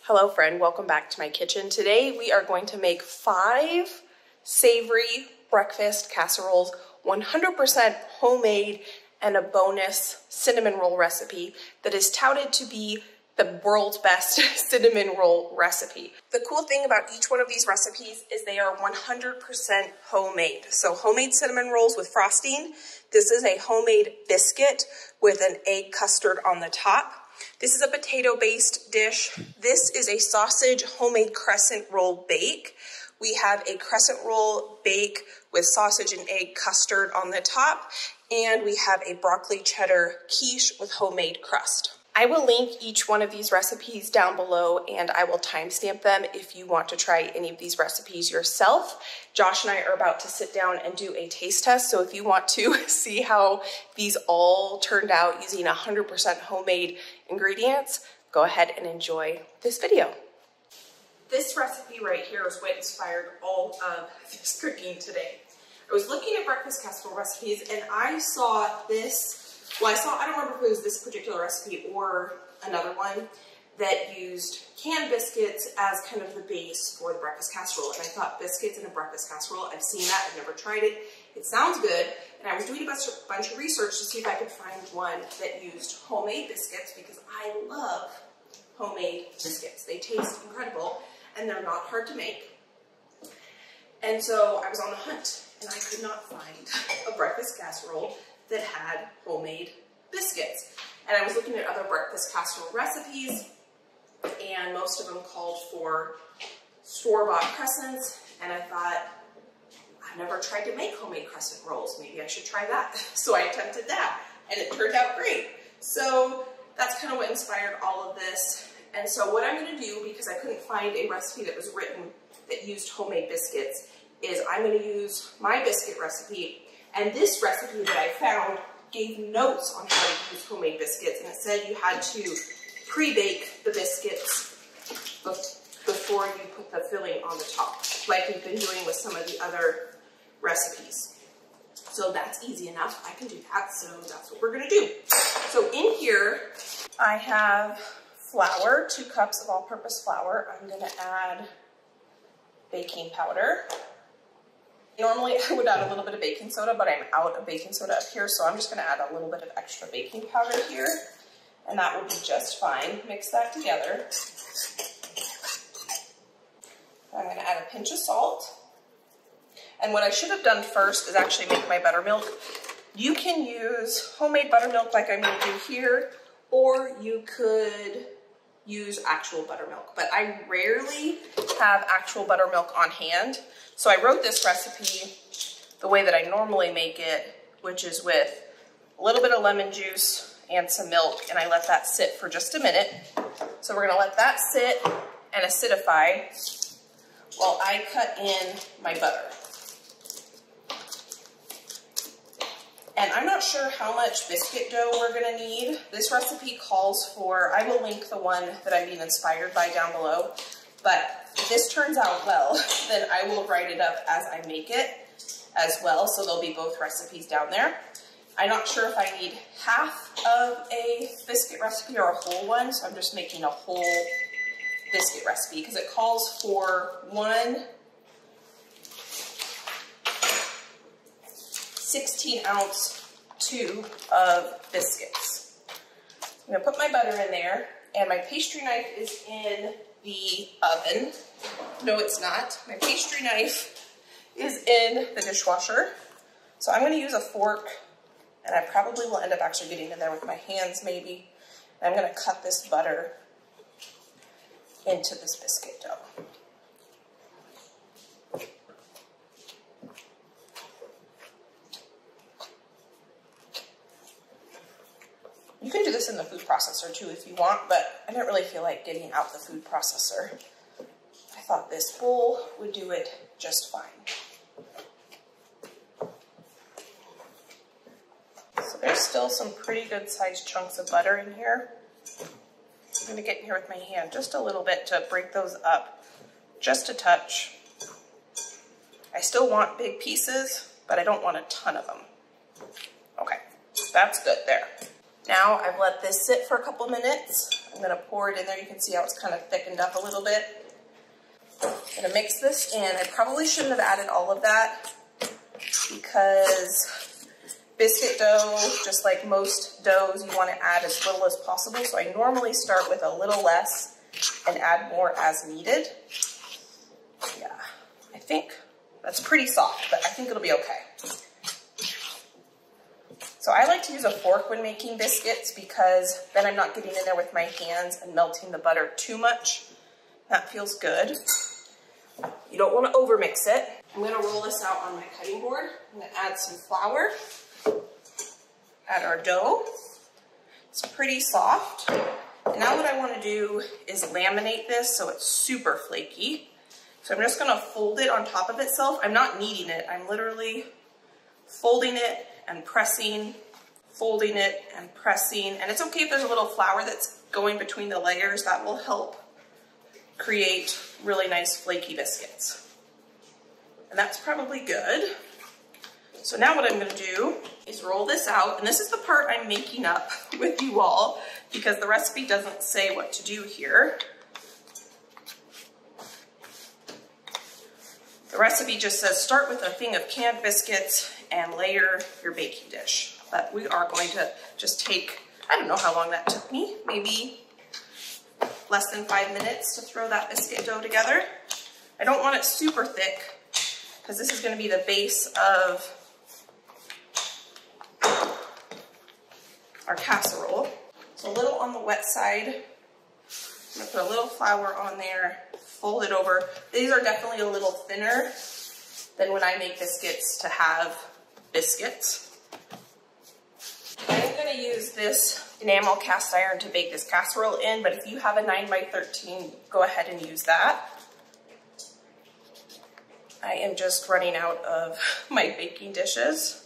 Hello friend, welcome back to my kitchen. Today we are going to make 5 savory breakfast casseroles, 100% homemade, and a bonus cinnamon roll recipe that is touted to be the world's best cinnamon roll recipe. The cool thing about each one of these recipes is they are 100% homemade. So homemade cinnamon rolls with frosting. This is a homemade biscuit with an egg custard on the top. This is a potato-based dish. This is a sausage homemade crescent roll bake. We have a crescent roll bake with sausage and egg custard on the top, and we have a broccoli cheddar quiche with homemade crust. I will link each one of these recipes down below, and I will timestamp them if you want to try any of these recipes yourself. Josh and I are about to sit down and do a taste test, so if you want to see how these all turned out using 100% homemade ingredients, go ahead and enjoy this video. This recipe right here is what inspired all of this cooking today. I was looking at breakfast casserole recipes and I saw this. Well, I don't remember if it was this particular recipe or another one that used canned biscuits as kind of the base for the breakfast casserole. And I thought, biscuits in a breakfast casserole, I've seen that, I've never tried it. It sounds good. And I was doing a bunch of research to see if I could find one that used homemade biscuits, because I love homemade biscuits. They taste incredible and they're not hard to make. And so I was on the hunt and I could not find a breakfast casserole that had homemade biscuits. And I was looking at other breakfast casserole recipes, and most of them called for store-bought crescents, and I thought, I've never tried to make homemade crescent rolls. Maybe I should try that. So I attempted that, and it turned out great. So that's kind of what inspired all of this. And so what I'm gonna do, because I couldn't find a recipe that was written that used homemade biscuits, is I'm gonna use my biscuit recipe. And this recipe that I found gave notes on how to use homemade biscuits, and it said you had to pre-bake the biscuits before you put the filling on the top, like we've been doing with some of the other recipes. So that's easy enough. I can do that, so that's what we're gonna do. So in here, I have flour, 2 cups of all-purpose flour. I'm gonna add baking powder. Normally I would add a little bit of baking soda, but I'm out of baking soda up here, so I'm just gonna add a little bit of extra baking powder here, and that will be just fine. Mix that together. I'm gonna add a pinch of salt. And what I should have done first is actually make my buttermilk. You can use homemade buttermilk like I'm gonna do here, or you could use actual buttermilk, but I rarely have actual buttermilk on hand. So I wrote this recipe the way that I normally make it, which is with a little bit of lemon juice and some milk, and I let that sit for just a minute. So we're gonna let that sit and acidify while I cut in my butter. And I'm not sure how much biscuit dough we're gonna need. This recipe calls for, I will link the one that I'm being inspired by down below, but if this turns out well, then I will write it up as I make it as well, so there'll be both recipes down there. I'm not sure if I need half of a biscuit recipe or a whole one, so I'm just making a whole biscuit recipe because it calls for 1 16-ounce tube of biscuits. I'm gonna put my butter in there, and my pastry knife is in the oven. No, it's not. My pastry knife is in the dishwasher. So I'm gonna use a fork, and I probably will end up actually getting in there with my hands maybe. And I'm gonna cut this butter into this biscuit dough. You can do this in the food processor too if you want, but I didn't really feel like getting out the food processor. I thought this bowl would do it just fine. So there's still some pretty good sized chunks of butter in here. I'm gonna get in here with my hand just a little bit to break those up, just a touch. I still want big pieces, but I don't want a ton of them. Okay, that's good there. Now I've let this sit for a couple minutes. I'm I'm gonna pour it in there. You can see how it's kind of thickened up a little bit. I'm gonna mix this in. I probably shouldn't have added all of that because biscuit dough, just like most doughs, you want to add as little as possible. So I normally start with a little less and add more as needed. Yeah, I think that's pretty soft, but I think it'll be okay. So I like to use a fork when making biscuits because then I'm not getting in there with my hands and melting the butter too much. That feels good. You don't want to overmix it. I'm going to roll this out on my cutting board. I'm going to add some flour. Add our dough. It's pretty soft. And now what I want to do is laminate this so it's super flaky. So I'm just going to fold it on top of itself. I'm not kneading it. I'm literally folding it and pressing, folding it and pressing. And it's okay if there's a little flour that's going between the layers. That will help create really nice flaky biscuits. And that's probably good. So now what I'm going to do is roll this out, and this is the part I'm making up with you all because the recipe doesn't say what to do here. The recipe just says start with a thing of canned biscuits and layer your baking dish. But we are going to just take, I don't know how long that took me, maybe less than 5 minutes to throw that biscuit dough together. I don't want it super thick because this is going to be the base of our casserole. So a little on the wet side. I'm going to put a little flour on there, fold it over. These are definitely a little thinner than when I make biscuits to have biscuits. I'm going to use this enamel cast iron to bake this casserole in, but if you have a 9x13, go ahead and use that. I am just running out of my baking dishes.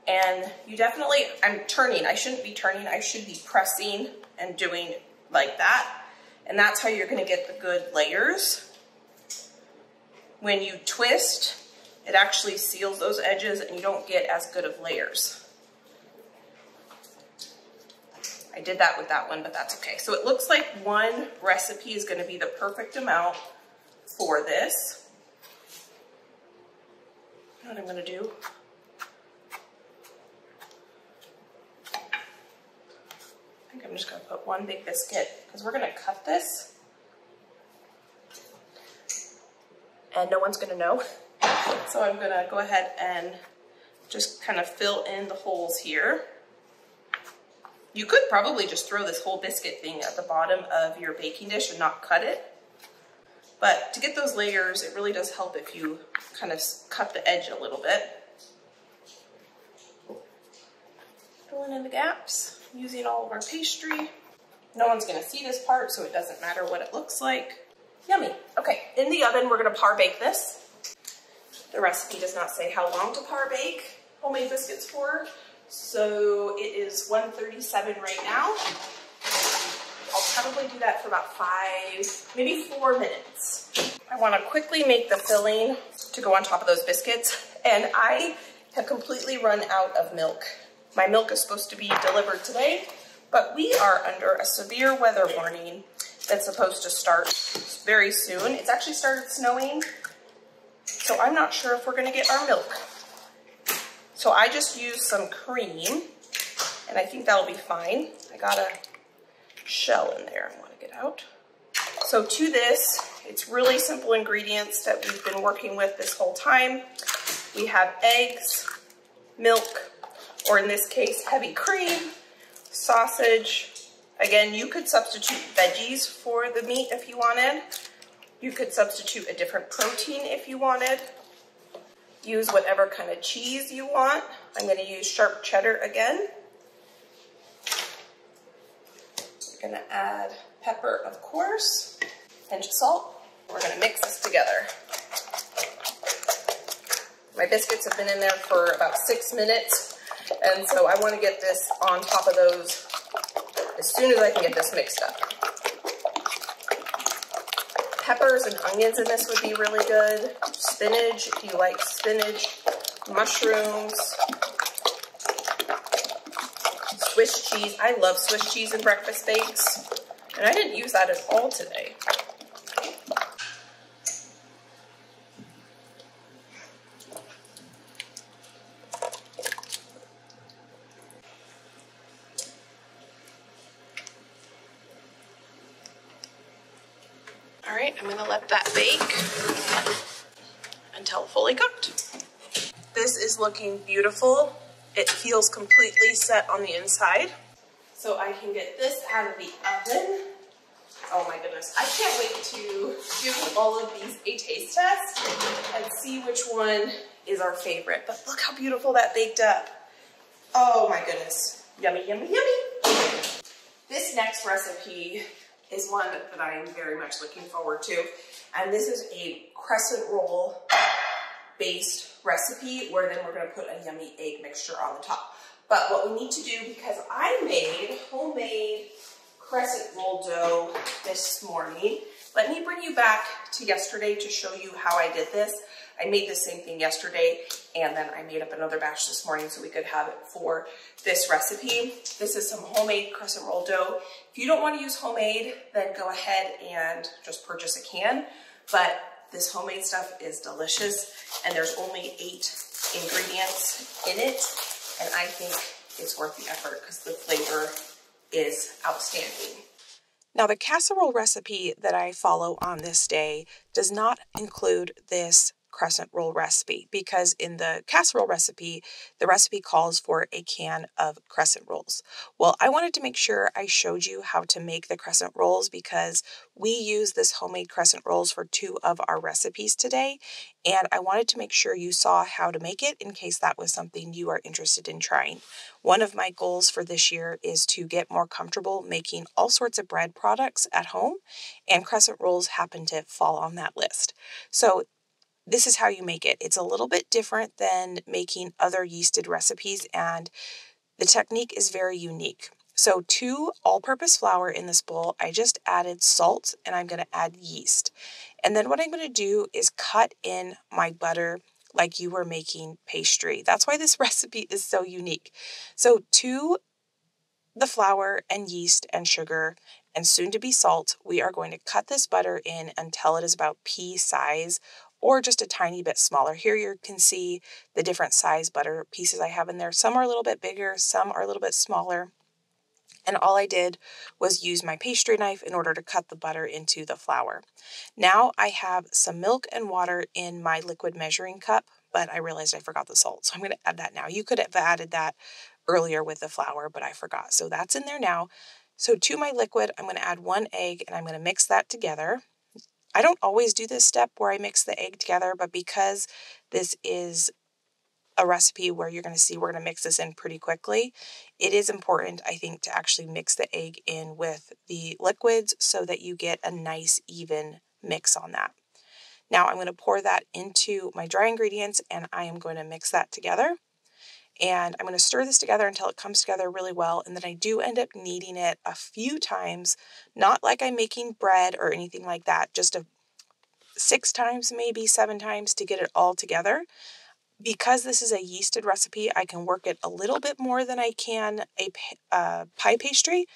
And you definitely, I'm turning, I shouldn't be turning, I should be pressing and doing like that. And that's how you're going to get the good layers. When you twist, it actually seals those edges and you don't get as good of layers. I did that with that one, but that's okay. So it looks like one recipe is going to be the perfect amount for this. You know what I'm going to do? I think I'm just going to put one big biscuit because we're going to cut this and no one's going to know. So I'm going to go ahead and just kind of fill in the holes here. You could probably just throw this whole biscuit thing at the bottom of your baking dish and not cut it. But to get those layers, it really does help if you kind of cut the edge a little bit. Filling in the gaps, using all of our pastry. No one's gonna see this part, so it doesn't matter what it looks like. Yummy. Okay, in the oven, we're gonna par bake this. The recipe does not say how long to par bake homemade biscuits for, so it is 137 right now. I'll probably do that for about 5, maybe 4 minutes. I want to quickly make the filling to go on top of those biscuits, and I have completely run out of milk. My milk is supposed to be delivered today, but we are under a severe weather warning that's supposed to start very soon. It's actually started snowing, so I'm not sure if we're going to get our milk. So I just used some cream, and I think that'll be fine. I got a shell in there I want to get out. So to this, it's really simple ingredients that we've been working with this whole time. We have eggs, milk, or in this case, heavy cream, sausage. Again, you could substitute veggies for the meat if you wanted. You could substitute a different protein if you wanted. Use whatever kind of cheese you want. I'm going to use sharp cheddar again. I'm going to add pepper, of course, pinch of salt. We're going to mix this together. My biscuits have been in there for about 6 minutes, and so I want to get this on top of those as soon as I can get this mixed up. Peppers and onions in this would be really good. Spinach, if you like spinach. Mushrooms. Swiss cheese. I love Swiss cheese in breakfast bakes. And I didn't use that at all today. All right, I'm gonna let that bake until fully cooked. This is looking beautiful. It feels completely set on the inside. So I can get this out of the oven. Oh my goodness, I can't wait to give all of these a taste test and see which one is our favorite. But look how beautiful that baked up. Oh my goodness, yummy, yummy, yummy. This next recipe is one that I am very much looking forward to. And this is a crescent roll based recipe where then we're gonna put a yummy egg mixture on the top. But what we need to do, because I made homemade crescent roll dough this morning, let me bring you back to yesterday to show you how I did this. I made the same thing yesterday, and then I made up another batch this morning so we could have it for this recipe. This is some homemade crescent roll dough. If you don't want to use homemade, then go ahead and just purchase a can. But this homemade stuff is delicious, and there's only 8 ingredients in it, and I think it's worth the effort because the flavor is outstanding. Now, the casserole recipe that I follow on this day does not include this crescent roll recipe, because in the casserole recipe, the recipe calls for a can of crescent rolls. Well, I wanted to make sure I showed you how to make the crescent rolls because we use this homemade crescent rolls for 2 of our recipes today, and I wanted to make sure you saw how to make it in case that was something you are interested in trying. One of my goals for this year is to get more comfortable making all sorts of bread products at home, and crescent rolls happen to fall on that list. So this is how you make it. It's a little bit different than making other yeasted recipes, and the technique is very unique. So to all-purpose flour in this bowl, I just added salt, and I'm going to add yeast. And then what I'm going to do is cut in my butter like you were making pastry. That's why this recipe is so unique. So to the flour and yeast and sugar and soon to be salt, we are going to cut this butter in until it is about pea size, or just a tiny bit smaller. Here you can see the different size butter pieces I have in there. Some are a little bit bigger, some are a little bit smaller. And all I did was use my pastry knife in order to cut the butter into the flour. Now I have some milk and water in my liquid measuring cup, but I realized I forgot the salt, so I'm going to add that now. You could have added that earlier with the flour, but I forgot. So that's in there now. So to my liquid, I'm going to add 1 egg, and I'm going to mix that together. I don't always do this step where I mix the egg together, but because this is a recipe where you're going to see we're going to mix this in pretty quickly, it is important, I think, to actually mix the egg in with the liquids so that you get a nice even mix on that. Now I'm going to pour that into my dry ingredients, and I am going to mix that together. And I'm going to stir this together until it comes together really well, and then I do end up kneading it a few times, not like I'm making bread or anything like that, just 6 times, maybe 7 times to get it all together. Because this is a yeasted recipe, I can work it a little bit more than I can a pie pastry,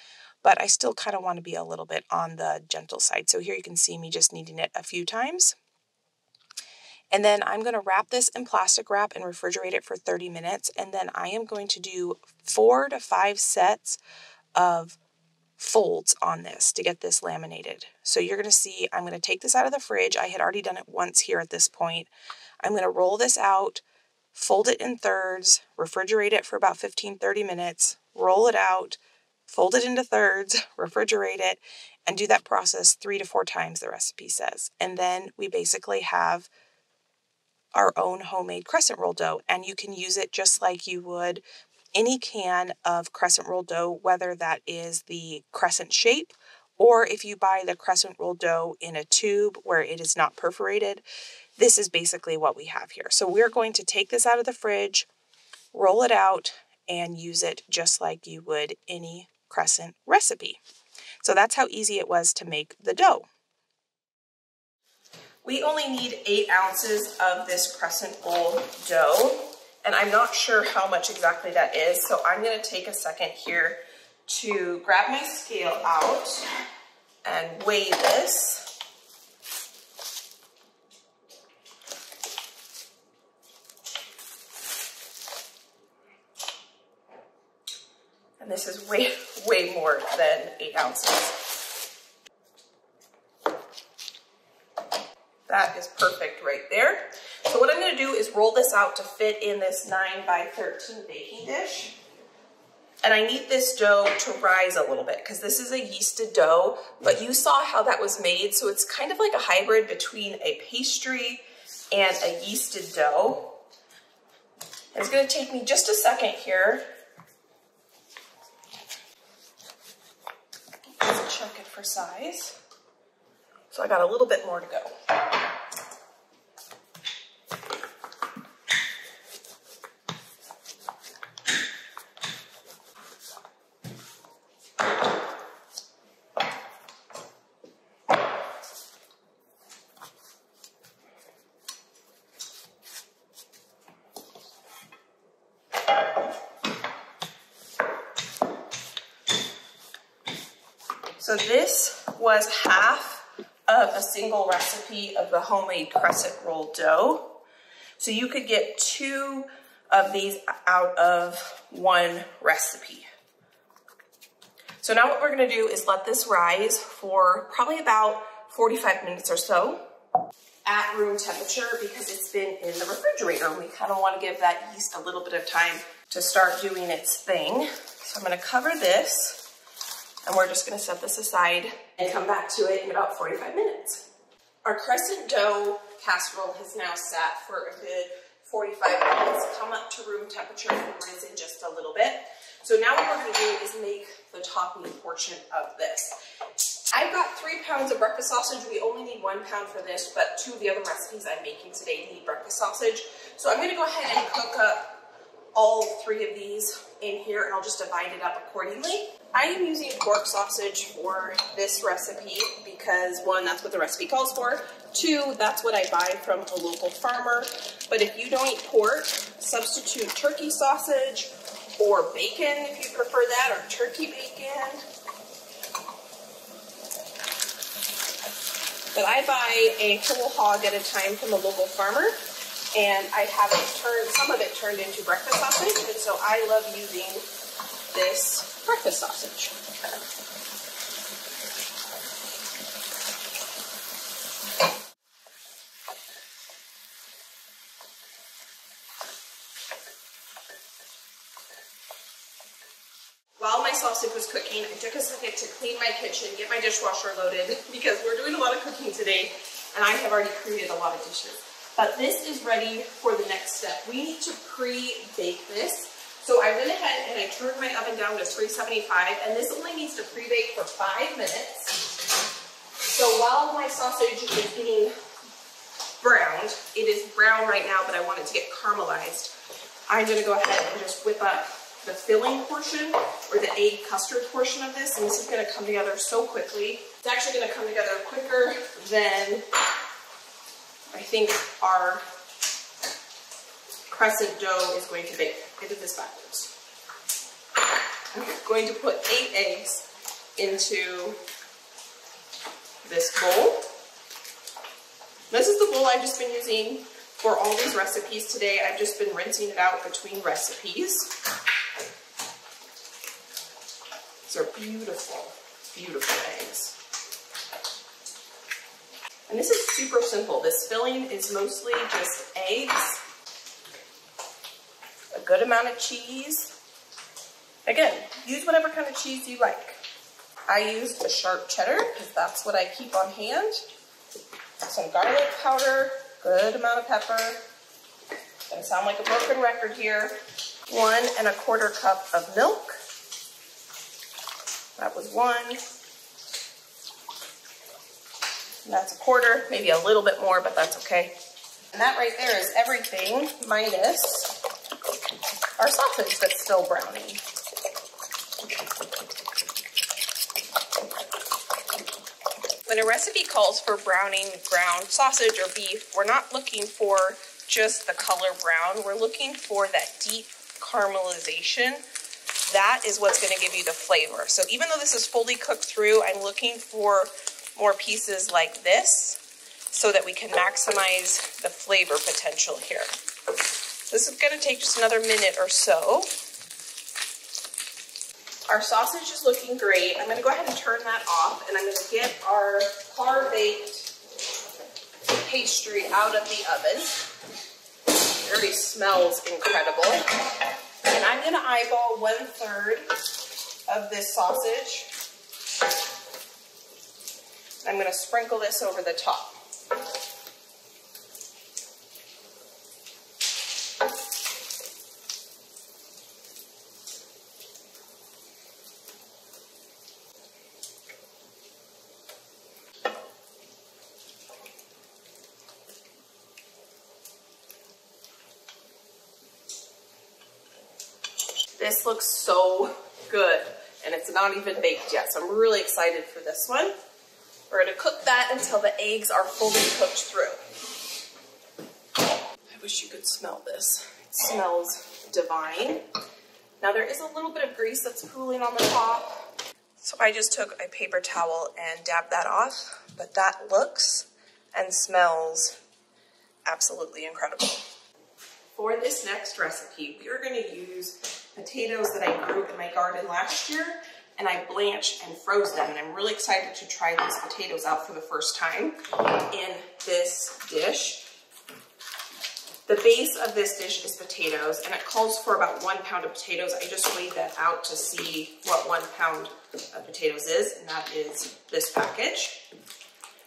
but I still kind of want to be a little bit on the gentle side. So here you can see me just kneading it a few times. And then I'm going to wrap this in plastic wrap and refrigerate it for 30 minutes. And then I am going to do 4 to 5 sets of folds on this to get this laminated. So you're going to see I'm going to take this out of the fridge. I had already done it once here at this point. I'm going to roll this out, fold it in thirds, refrigerate it for about 15-30 minutes, roll it out, fold it into thirds, refrigerate it, and do that process 3 to 4 times, the recipe says. And then we basically have our own homemade crescent roll dough, and you can use it just like you would any can of crescent roll dough, whether that is the crescent shape, or if you buy the crescent roll dough in a tube where it is not perforated. This is basically what we have here. So we're going to take this out of the fridge, roll it out, and use it just like you would any crescent recipe. So that's how easy it was to make the dough. We only need 8 ounces of this crescent roll dough, and I'm not sure how much exactly that is, so I'm going to take a second here to grab my scale out and weigh this. And this is way more than 8 ounces. That is perfect right there. So what I'm gonna do is roll this out to fit in this 9 by 13 baking dish. And I need this dough to rise a little bit because this is a yeasted dough, but you saw how that was made. So it's kind of like a hybrid between a pastry and a yeasted dough. It's gonna take me just a second here. Let's check it for size. So I got a little bit more to go. So this was half of a single recipe of the homemade crescent roll dough. So you could get 2 of these out of 1 recipe. So now what we're gonna do is let this rise for probably about 45 minutes or so at room temperature because it's been in the refrigerator. We kind of want to give that yeast a little bit of time to start doing its thing. So I'm gonna cover this. And we're just gonna set this aside and come back to it in about 45 minutes. Our crescent dough casserole has now sat for a good 45 minutes, come up to room temperature and risen just a little bit. So now what we're gonna do is make the topping portion of this. I've got 3 pounds of breakfast sausage. We only need 1 pound for this, but 2 of the other recipes I'm making today need breakfast sausage. So I'm gonna go ahead and cook up all 3 of these in here and I'll just divide it up accordingly. I am using pork sausage for this recipe because 1, that's what the recipe calls for. 2, that's what I buy from a local farmer. But if you don't eat pork, substitute turkey sausage or bacon if you prefer that, or turkey bacon. But I buy a whole hog at a time from a local farmer, and I have it turned, some of it turned into breakfast sausage, and so I love using this breakfast sausage. While my sausage was cooking, I took a second to clean my kitchen, get my dishwasher loaded, because we're doing a lot of cooking today, and I have already created a lot of dishes. But this is ready for the next step. We need to pre-bake this. So I went ahead and I turned my oven down to 375, and this only needs to pre-bake for 5 minutes. So while my sausage is getting browned, it is brown right now, but I want it to get caramelized. I'm gonna go ahead and just whip up the filling portion, or the egg custard portion of this, and this is gonna come together so quickly. It's actually gonna come together quicker than I think our crescent dough is going to bake. I did this backwards. I'm going to put 8 eggs into this bowl. This is the bowl I've just been using for all these recipes today. I've just been rinsing it out between recipes. These are beautiful, beautiful eggs. And this is super simple. This filling is mostly just eggs, a good amount of cheese. Again, use whatever kind of cheese you like. I used a sharp cheddar because that's what I keep on hand. Some garlic powder, good amount of pepper. Gonna sound like a broken record here. 1 1/4 cup of milk. That was 1. And that's 1/4, maybe a little bit more, but that's okay. And that right there is everything minus our sausage that's still browning. When a recipe calls for browning ground sausage or beef, we're not looking for just the color brown. We're looking for that deep caramelization that is what's going to give you the flavor. So even though this is fully cooked through, I'm looking for more pieces like this so that we can maximize the flavor potential here. This is going to take just another minute or so. Our sausage is looking great. I'm going to go ahead and turn that off, and I'm going to get our par-baked pastry out of the oven. It already smells incredible. And I'm going to eyeball 1/3 of this sausage. I'm going to sprinkle this over the top. This looks so good, and it's not even baked yet, so I'm really excited for this one. We're going to cook that until the eggs are fully cooked through. I wish you could smell this. It smells divine. Now there is a little bit of grease that's pooling on the top, so I just took a paper towel and dabbed that off, but that looks and smells absolutely incredible. For this next recipe, we are going to use potatoes that I grew in my garden last year, and I blanched and froze them, and I'm really excited to try these potatoes out for the first time in this dish. The base of this dish is potatoes, and it calls for about 1 pound of potatoes. I just weighed that out to see what 1 pound of potatoes is, and that is this package.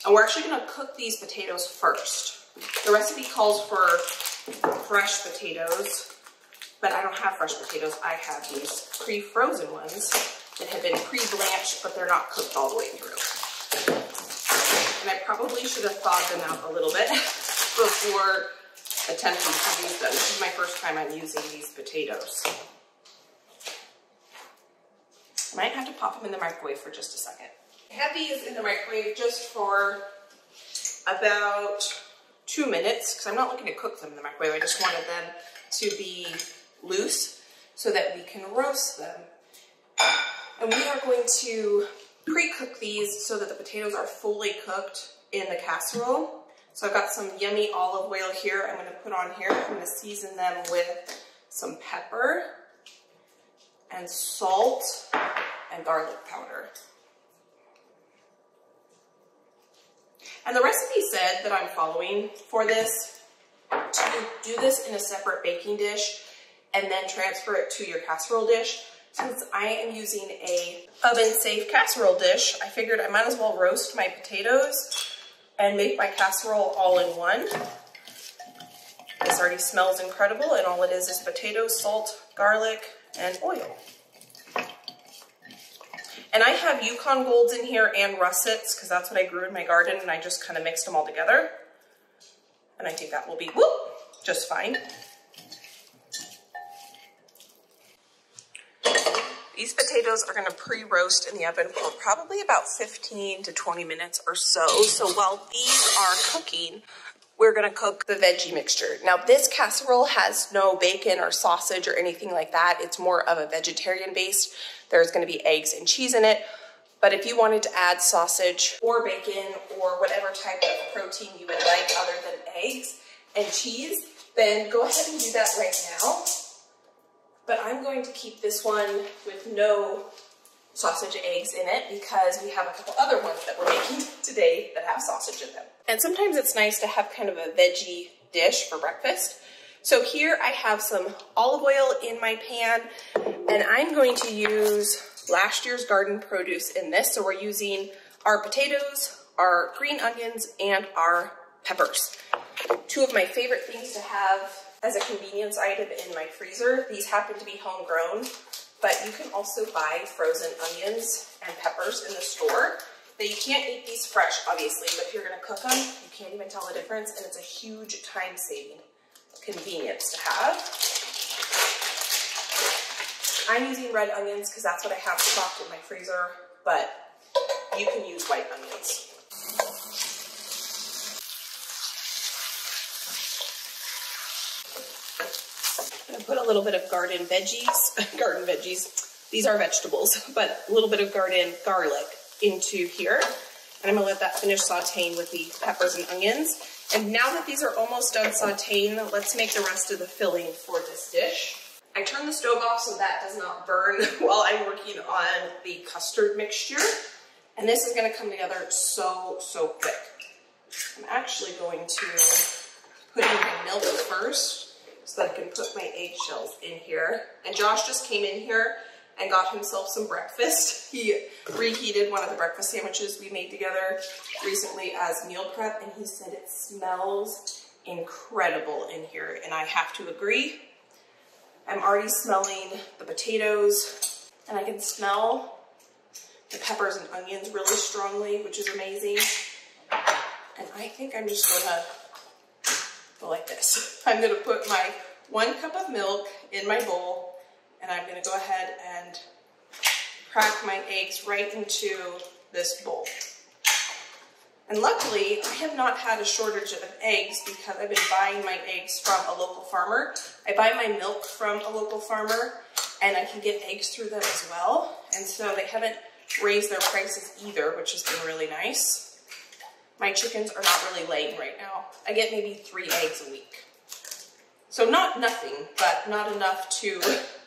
And we're actually going to cook these potatoes first. The recipe calls for fresh potatoes, but I don't have fresh potatoes. I have these pre-frozen ones that have been pre-blanched, but they're not cooked all the way through. And I probably should have thawed them out a little bit before attempting to use them. This is my first time I'm using these potatoes. I might have to pop them in the microwave for just a second. I had these in the microwave just for about 2 minutes, because I'm not looking to cook them in the microwave. I just wanted them to be loose so that we can roast them. And we are going to pre-cook these so that the potatoes are fully cooked in the casserole. So I've got some yummy olive oil here I'm going to put on here. I'm going to season them with some pepper and salt and garlic powder. And the recipe said that I'm following for this to do this in a separate baking dish and then transfer it to your casserole dish. Since I am using a oven-safe casserole dish, I figured I might as well roast my potatoes and make my casserole all in one. This already smells incredible, and all it is potatoes, salt, garlic, and oil. And I have Yukon Golds in here and russets, because that's what I grew in my garden, and I just kind of mixed them all together. And I think that will be just fine. These potatoes are going to pre-roast in the oven for probably about 15 to 20 minutes or so. So while these are cooking, we're going to cook the veggie mixture. Now this casserole has no bacon or sausage or anything like that. It's more of a vegetarian base. There's going to be eggs and cheese in it. But if you wanted to add sausage or bacon or whatever type of protein you would like other than eggs and cheese, then go ahead and do that right now. But I'm going to keep this one with no sausage and eggs in it because we have a couple other ones that we're making today that have sausage in them. And sometimes it's nice to have kind of a veggie dish for breakfast. So here I have some olive oil in my pan, and I'm going to use last year's garden produce in this. So we're using our potatoes, our green onions, and our peppers. Two of my favorite things to have as a convenience item in my freezer. These happen to be homegrown, but you can also buy frozen onions and peppers in the store. Now you can't eat these fresh, obviously, but if you're gonna cook them, you can't even tell the difference, and it's a huge time-saving convenience to have. I'm using red onions because that's what I have stocked in my freezer, but you can use white onions. I'm gonna put a little bit of garden veggies, these are vegetables, but a little bit of garden garlic into here. And I'm gonna let that finish sauteing with the peppers and onions. And now that these are almost done sauteing, let's make the rest of the filling for this dish. I turn the stove off so that does not burn while I'm working on the custard mixture. And this is gonna come together so quick. I'm actually going to put in my milk first so that I can put my eggshells in here. And Josh just came in here and got himself some breakfast. He reheated one of the breakfast sandwiches we made together recently as meal prep, and he said it smells incredible in here, and I have to agree. I'm already smelling the potatoes, and I can smell the peppers and onions really strongly, which is amazing. And I think I'm just gonna go like this. I'm gonna put my 1 cup of milk in my bowl, and I'm gonna go ahead and crack my eggs right into this bowl. And luckily, I have not had a shortage of eggs because I've been buying my eggs from a local farmer. I buy my milk from a local farmer, and I can get eggs through them as well. And so they haven't raised their prices either, which has been really nice. My chickens are not really laying right now. I get maybe 3 eggs a week. So not nothing, but not enough to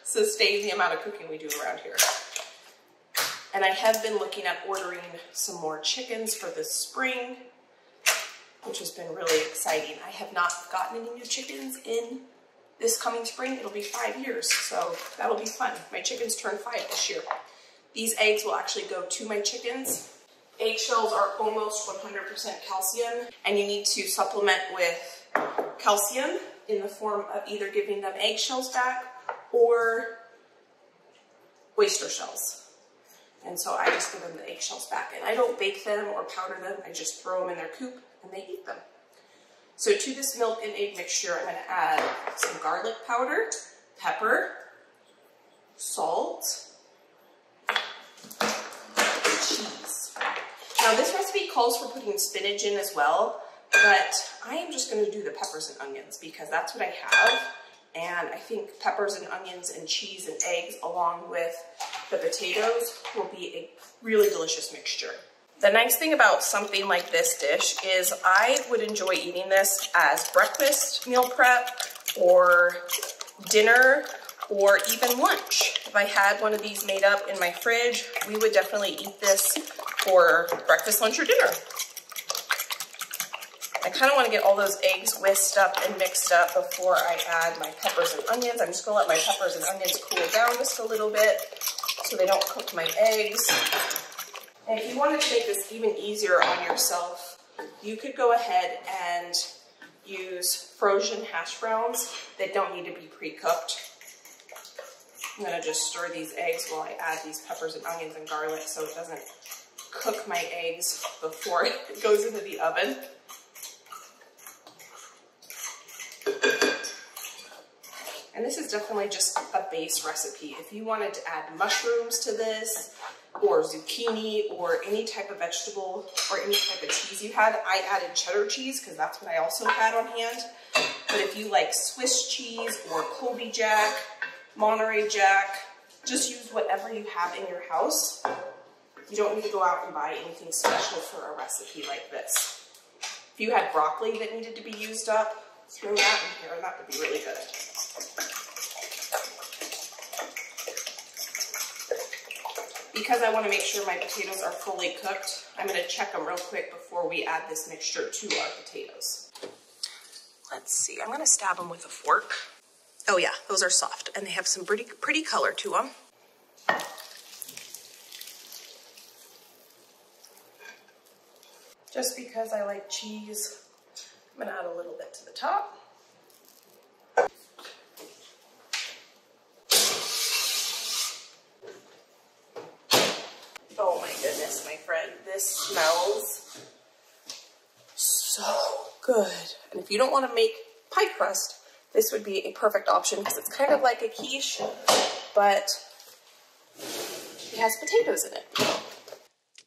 sustain the amount of cooking we do around here. And I have been looking at ordering some more chickens for this spring, which has been really exciting. I have not gotten any new chickens in this coming spring. It'll be 5 years, so that'll be fun. My chickens turn 5 this year. These eggs will actually go to my chickens. Eggshells are almost 100% calcium, and you need to supplement with calcium in the form of either giving them eggshells back or oyster shells. And so I just give them the eggshells back, and I don't bake them or powder them. I just throw them in their coop and they eat them. So to this milk and egg mixture, I'm going to add some garlic powder, pepper, salt, and cheese. Now this recipe calls for putting spinach in as well, but I am just going to do the peppers and onions because that's what I have. And I think peppers and onions and cheese and eggs along with the potatoes will be a really delicious mixture. The nice thing about something like this dish is I would enjoy eating this as breakfast meal prep or dinner or even lunch. If I had one of these made up in my fridge, we would definitely eat this for breakfast, lunch, or dinner. I kind of want to get all those eggs whisked up and mixed up before I add my peppers and onions. I'm just going to let my peppers and onions cool down just a little bit so they don't cook my eggs. And if you wanted to make this even easier on yourself, you could go ahead and use frozen hash browns that don't need to be pre-cooked. I'm going to just stir these eggs while I add these peppers and onions and garlic so it doesn't cook my eggs before it goes into the oven. And this is definitely just a base recipe. If you wanted to add mushrooms to this, or zucchini, or any type of vegetable, or any type of cheese you had, I added cheddar cheese because that's what I also had on hand. But if you like Swiss cheese, or Colby Jack, Monterey Jack, just use whatever you have in your house. You don't need to go out and buy anything special for a recipe like this. If you had broccoli that needed to be used up, throw that in here and that would be really good. Because I want to make sure my potatoes are fully cooked, I'm going to check them real quick before we add this mixture to our potatoes. Let's see, I'm going to stab them with a fork. Oh yeah, those are soft and they have some pretty color to them. Just because I like cheese, I'm going to add a little bit to the top. Oh my goodness, my friend, this smells so good. And if you don't want to make pie crust, this would be a perfect option because it's kind of like a quiche, but it has potatoes in it.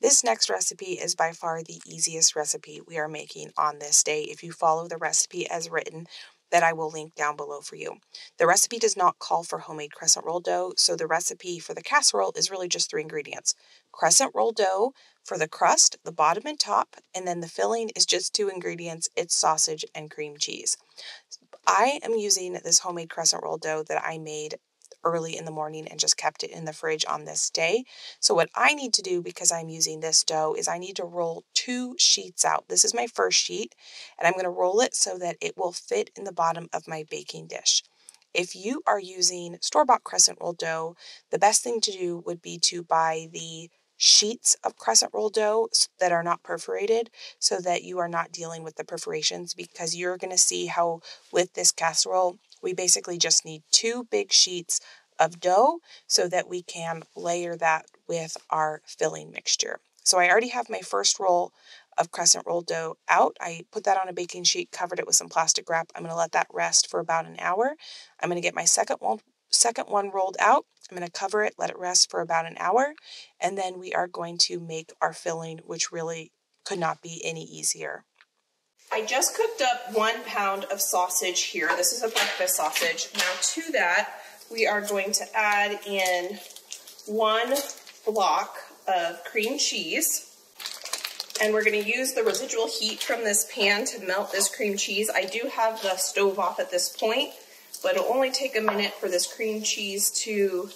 This next recipe is by far the easiest recipe we are making on this day. If you follow the recipe as written, that I will link down below for you. The recipe does not call for homemade crescent roll dough, so the recipe for the casserole is really just 3 ingredients. Crescent roll dough for the crust, the bottom and top, and then the filling is just 2 ingredients. It's sausage and cream cheese. I am using this homemade crescent roll dough that I made early in the morning and just kept it in the fridge on this day. So what I need to do, because I'm using this dough, is I need to roll 2 sheets out. This is my first sheet, and I'm going to roll it so that it will fit in the bottom of my baking dish. If you are using store-bought crescent roll dough, the best thing to do would be to buy the sheets of crescent roll dough that are not perforated, so that you are not dealing with the perforations, because you're going to see how with this casserole we basically just need 2 big sheets of dough so that we can layer that with our filling mixture. So I already have my first roll of crescent roll dough out. I put that on a baking sheet, covered it with some plastic wrap. I'm going to let that rest for about an hour. I'm going to get my second one rolled out. I'm going to cover it, let it rest for about an hour, and then we are going to make our filling, which really could not be any easier. I just cooked up 1 pound of sausage here. This is a breakfast sausage. Now to that, we are going to add in 1 block of cream cheese. And we're going to use the residual heat from this pan to melt this cream cheese. I do have the stove off at this point, but it'll only take a minute for this cream cheese to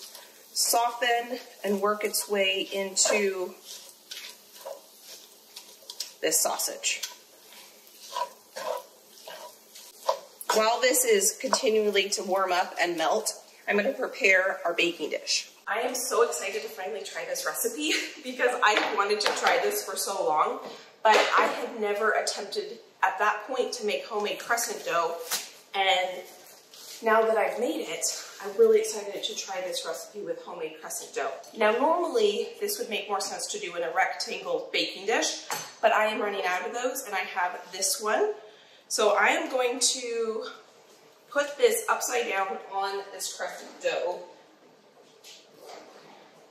soften and work its way into this sausage. While this is continually to warm up and melt, I'm going to prepare our baking dish. I am so excited to finally try this recipe because I have wanted to try this for so long, but I had never attempted at that point to make homemade crescent dough, and now that I've made it, I'm really excited to try this recipe with homemade crescent dough. Now normally this would make more sense to do in a rectangle baking dish, but I am running out of those and I have this one. So I am going to put this upside down on this crescent dough,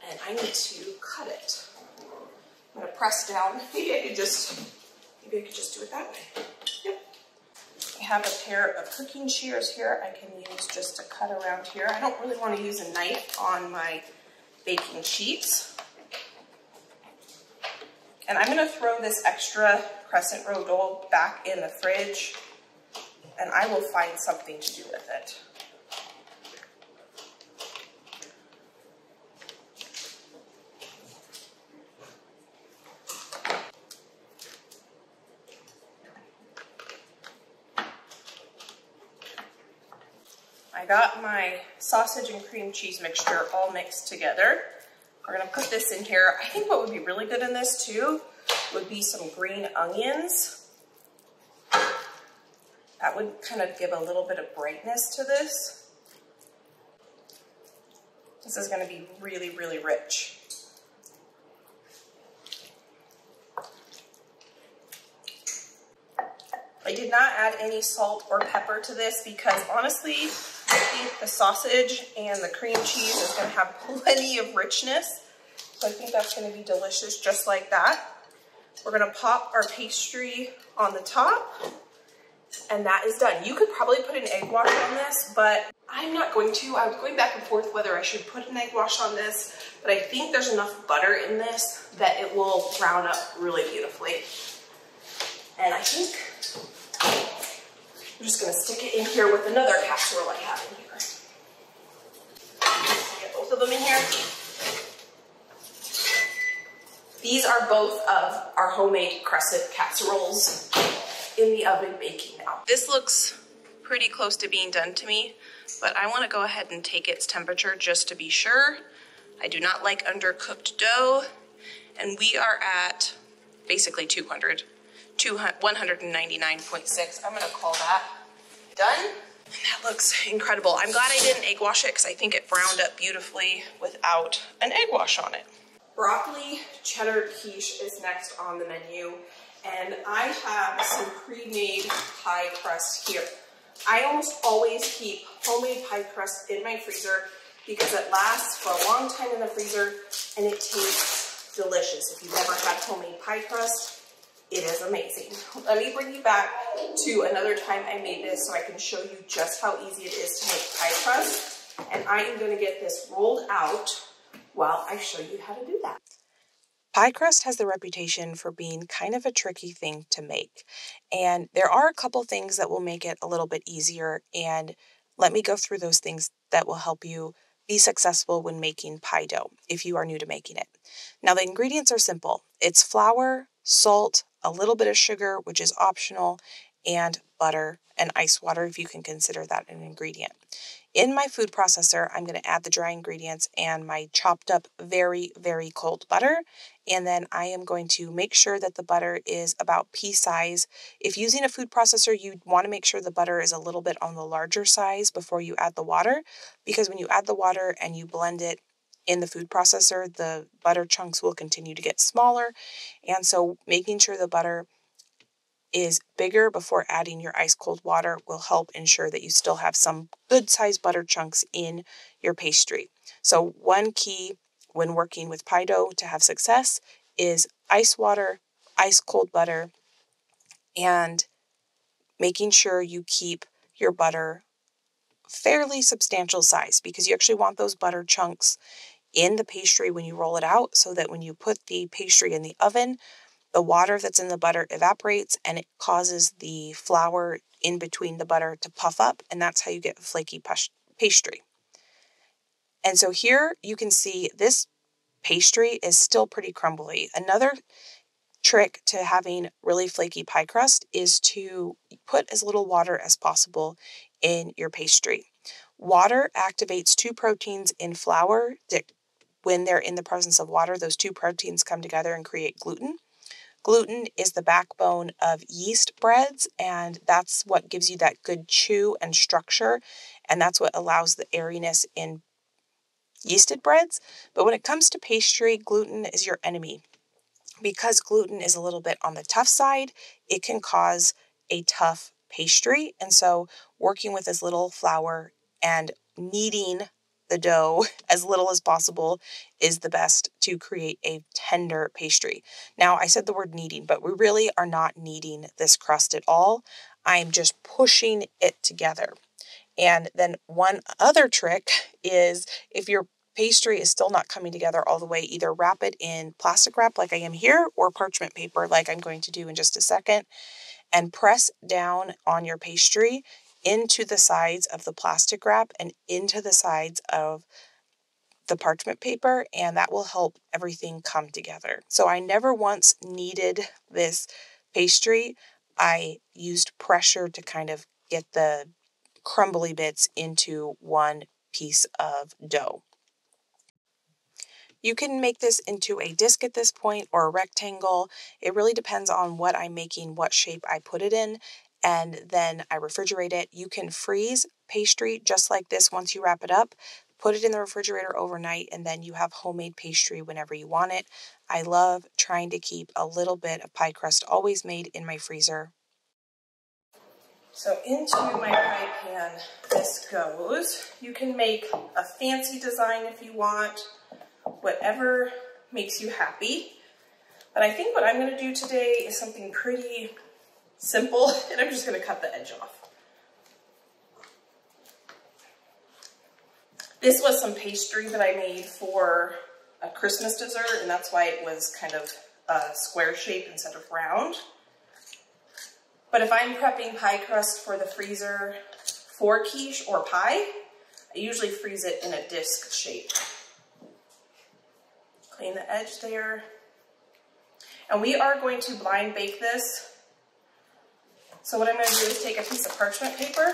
and I need to cut it. I'm going to press down. Maybe I could just do it that way. Yep. I have a pair of cooking shears here I can use just to cut around here. I don't really want to use a knife on my baking sheets. And I'm going to throw this extra crescent roll dough back in the fridge, and I will find something to do with it. I got my sausage and cream cheese mixture all mixed together. We're going to put this in here. I think what would be really good in this too would be some green onions. That would kind of give a little bit of brightness to this. This is going to be really, really rich. I did not add any salt or pepper to this because honestly, I think the sausage and the cream cheese is going to have plenty of richness. So I think that's going to be delicious just like that. We're going to pop our pastry on the top, and that is done. You could probably put an egg wash on this, but I'm not going to. I was going back and forth whether I should put an egg wash on this, but I think there's enough butter in this that it will brown up really beautifully. And I think I'm just going to stick it in here with another casserole I have in here. Get both of them in here. These are both of our homemade crescent casseroles in the oven baking now. This looks pretty close to being done to me, but I want to go ahead and take its temperature just to be sure. I do not like undercooked dough, and we are at basically 199.6. I'm going to call that done. And that looks incredible. I'm glad I didn't egg wash it because I think it browned up beautifully without an egg wash on it. Broccoli cheddar quiche is next on the menu, and I have some pre-made pie crust here. I almost always keep homemade pie crust in my freezer because it lasts for a long time in the freezer and it tastes delicious. If you've never had homemade pie crust, it is amazing. Let me bring you back to another time I made this so I can show you just how easy it is to make pie crust. And I am going to get this rolled out while I show you how to do that. Pie crust has the reputation for being kind of a tricky thing to make. And there are a couple things that will make it a little bit easier. And let me go through those things that will help you be successful when making pie dough if you are new to making it. Now, the ingredients are simple. It's flour, salt, a little bit of sugar, which is optional, and butter and ice water if you can consider that an ingredient. In my food processor, I'm going to add the dry ingredients and my chopped up very, very cold butter. And then I am going to make sure that the butter is about pea size. If using a food processor, you want to make sure the butter is a little bit on the larger size before you add the water, because when you add the water and you blend it in the food processor, the butter chunks will continue to get smaller. And so making sure the butter is bigger before adding your ice cold water will help ensure that you still have some good sized butter chunks in your pastry. So one key when working with pie dough to have success is ice water, ice cold butter, and making sure you keep your butter fairly substantial size, because you actually want those butter chunks in the pastry when you roll it out, so that when you put the pastry in the oven, the water that's in the butter evaporates and it causes the flour in between the butter to puff up, and that's how you get flaky pastry. And so here you can see this pastry is still pretty crumbly. Another trick to having really flaky pie crust is to put as little water as possible in your pastry. Water activates two proteins in flour. When they're in the presence of water, those two proteins come together and create gluten. Gluten is the backbone of yeast breads, and that's what gives you that good chew and structure, and that's what allows the airiness in yeasted breads. But when it comes to pastry, gluten is your enemy. Because gluten is a little bit on the tough side, it can cause a tough pastry, and so working with as little flour and kneading the dough as little as possible is the best to create a tender pastry. Now, I said the word kneading, but we really are not kneading this crust at all. I'm just pushing it together. And then one other trick is, if your pastry is still not coming together all the way, either wrap it in plastic wrap like I am here, or parchment paper like I'm going to do in just a second, and press down on your pastry into the sides of the plastic wrap and into the sides of the parchment paper, and that will help everything come together. So I never once kneaded this pastry. I used pressure to kind of get the crumbly bits into one piece of dough. You can make this into a disc at this point, or a rectangle. It really depends on what I'm making, what shape I put it in, and then I refrigerate it. You can freeze pastry just like this once you wrap it up. Put it in the refrigerator overnight, and then you have homemade pastry whenever you want it. I love trying to keep a little bit of pie crust always made in my freezer. So into my pie pan this goes. You can make a fancy design if you want, whatever makes you happy. But I think what I'm going to do today is something pretty simple, and I'm just going to cut the edge off. This was some pastry that I made for a Christmas dessert, and that's why it was kind of a square shape instead of round. But if I'm prepping pie crust for the freezer for quiche or pie, I usually freeze it in a disc shape. Clean the edge there. And we are going to blind bake this. So what I'm going to do is take a piece of parchment paper,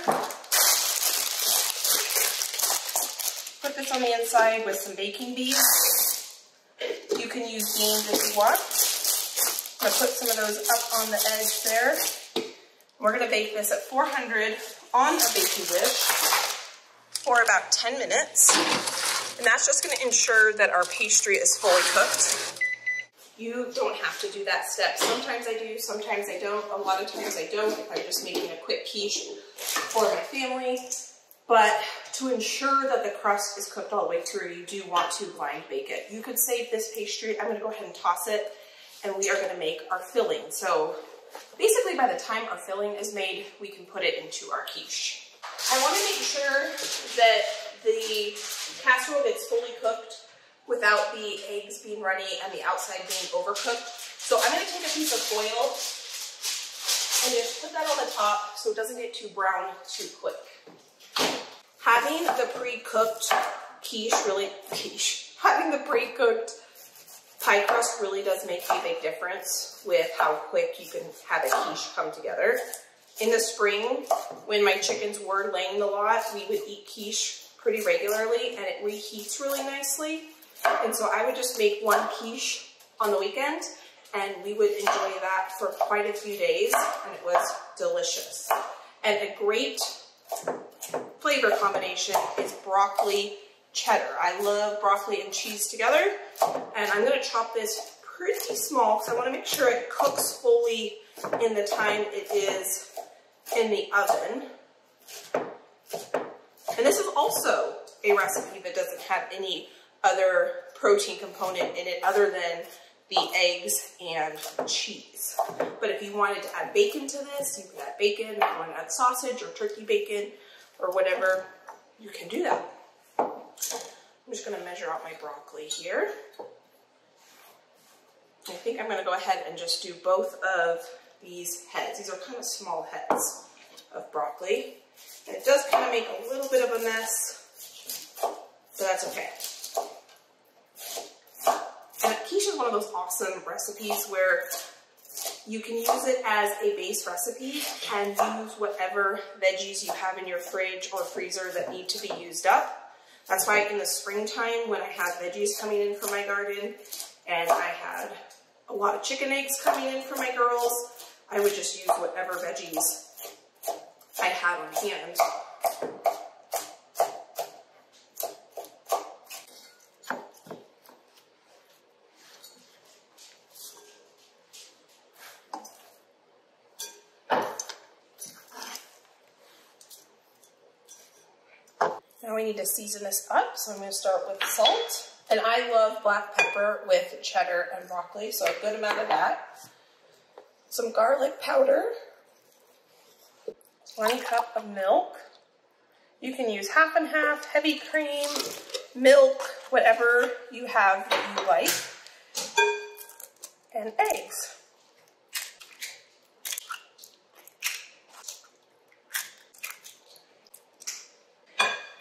put this on the inside with some baking beads. You can use beans if you want. I'm going to put some of those up on the edge there. We're going to bake this at 400 on a baking dish for about 10 minutes. And that's just going to ensure that our pastry is fully cooked. You don't have to do that step. Sometimes I do, sometimes I don't. A lot of times I don't if I'm just making a quick quiche for my family. But to ensure that the crust is cooked all the way through, you do want to blind bake it. You could save this pastry. I'm going to go ahead and toss it, and we are going to make our filling. So basically by the time our filling is made, we can put it into our quiche. I want to make sure that the casserole gets fully cooked without the eggs being runny and the outside being overcooked. So I'm going to take a piece of foil and just put that on the top so it doesn't get too brown too quick. Having the pre-cooked having the pre-cooked pie crust really does make a big difference with how quick you can have a quiche come together. In the spring, when my chickens were laying a lot, we would eat quiche pretty regularly and it reheats really nicely. And so I would just make one quiche on the weekend and we would enjoy that for quite a few days and it was delicious. And a great flavor combination is broccoli cheddar. I love broccoli and cheese together, and I'm going to chop this pretty small because I want to make sure it cooks fully in the time it is in the oven. And this is also a recipe that doesn't have any other protein component in it other than the eggs and cheese. But if you wanted to add bacon to this, you can add bacon. If you want to add sausage or turkey bacon or whatever, you can do that. I'm just going to measure out my broccoli here. I think I'm going to go ahead and just do both of these heads. These are kind of small heads of broccoli. And it does kind of make a little bit of a mess, but that's okay. And quiche is one of those awesome recipes where you can use it as a base recipe and use whatever veggies you have in your fridge or freezer that need to be used up. That's why in the springtime, when I had veggies coming in from my garden and I had a lot of chicken eggs coming in for my girls, I would just use whatever veggies I had on hand. Now we need to season this up, so I'm going to start with salt. And I love black pepper with cheddar and broccoli, so a good amount of that. Some garlic powder. 1 cup of milk. You can use half and half, heavy cream, milk, whatever you have that you like. And eggs.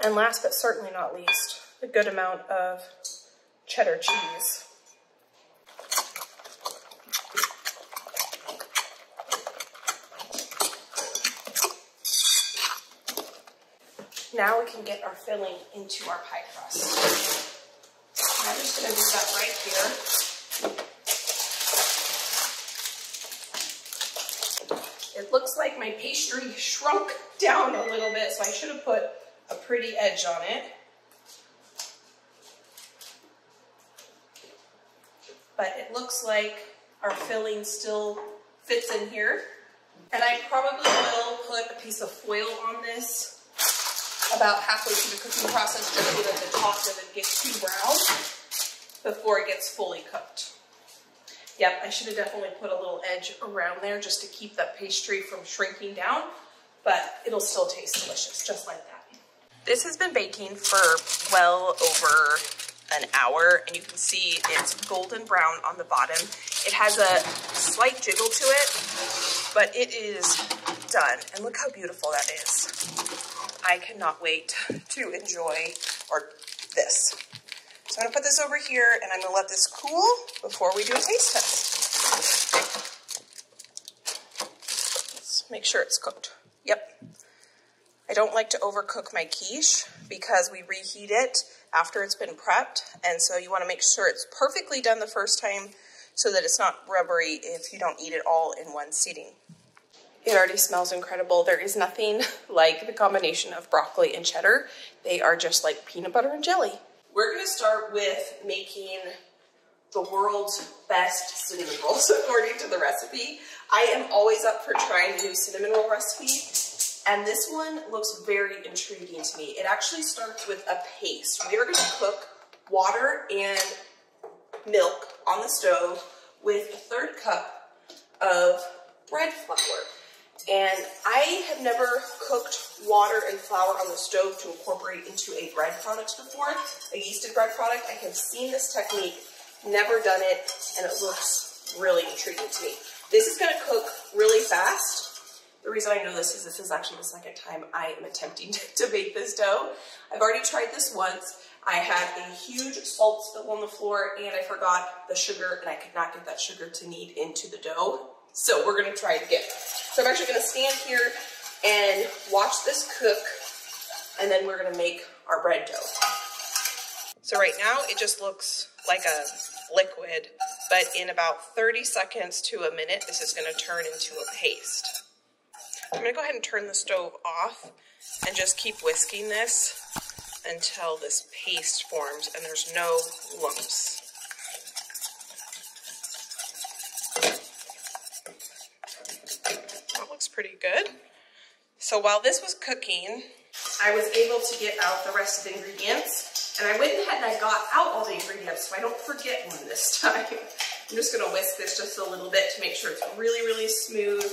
And last but certainly not least, a good amount of cheddar cheese. Now we can get our filling into our pie crust. I'm just going to do that right here. It looks like my pastry shrunk down a little bit, so I should have put a pretty edge on it. But it looks like our filling still fits in here. And I probably will put a piece of foil on this about halfway through the cooking process just so that the top doesn't get too brown before it gets fully cooked. Yep, I should have definitely put a little edge around there just to keep that pastry from shrinking down, but it'll still taste delicious, just like that. This has been baking for well over an hour, and you can see it's golden brown on the bottom. It has a slight jiggle to it, but it is done. And look how beautiful that is. I cannot wait to enjoy this. So I'm gonna put this over here and I'm gonna let this cool before we do a taste test. Let's make sure it's cooked. Yep. I don't like to overcook my quiche because we reheat it after it's been prepped, and so you want to make sure it's perfectly done the first time so that it's not rubbery if you don't eat it all in one sitting. It already smells incredible. There is nothing like the combination of broccoli and cheddar. They are just like peanut butter and jelly. We're going to start with making the world's best cinnamon rolls according to the recipe. I am always up for trying a new cinnamon roll recipe. And this one looks very intriguing to me. It actually starts with a paste. We are going to cook water and milk on the stove with a 1/3 cup of bread flour. And I have never cooked water and flour on the stove to incorporate into a bread product before, a yeasted bread product. I have seen this technique, never done it, and it looks really intriguing to me. This is gonna cook really fast. The reason I know this is actually the second time I am attempting to bake this dough. I've already tried this once. I had a huge salt spill on the floor and I forgot the sugar and I could not get that sugar to knead into the dough. So we're gonna try it again. So I'm actually gonna stand here and watch this cook, and then we're gonna make our bread dough. So right now it just looks like a liquid, but in about 30 seconds to a minute, this is gonna turn into a paste. I'm gonna go ahead and turn the stove off and just keep whisking this until this paste forms and there's no lumps. That looks pretty good. So while this was cooking, I was able to get out the rest of the ingredients, and I went ahead and I got out all the ingredients so I don't forget one this time. I'm just gonna whisk this just a little bit to make sure it's really, really smooth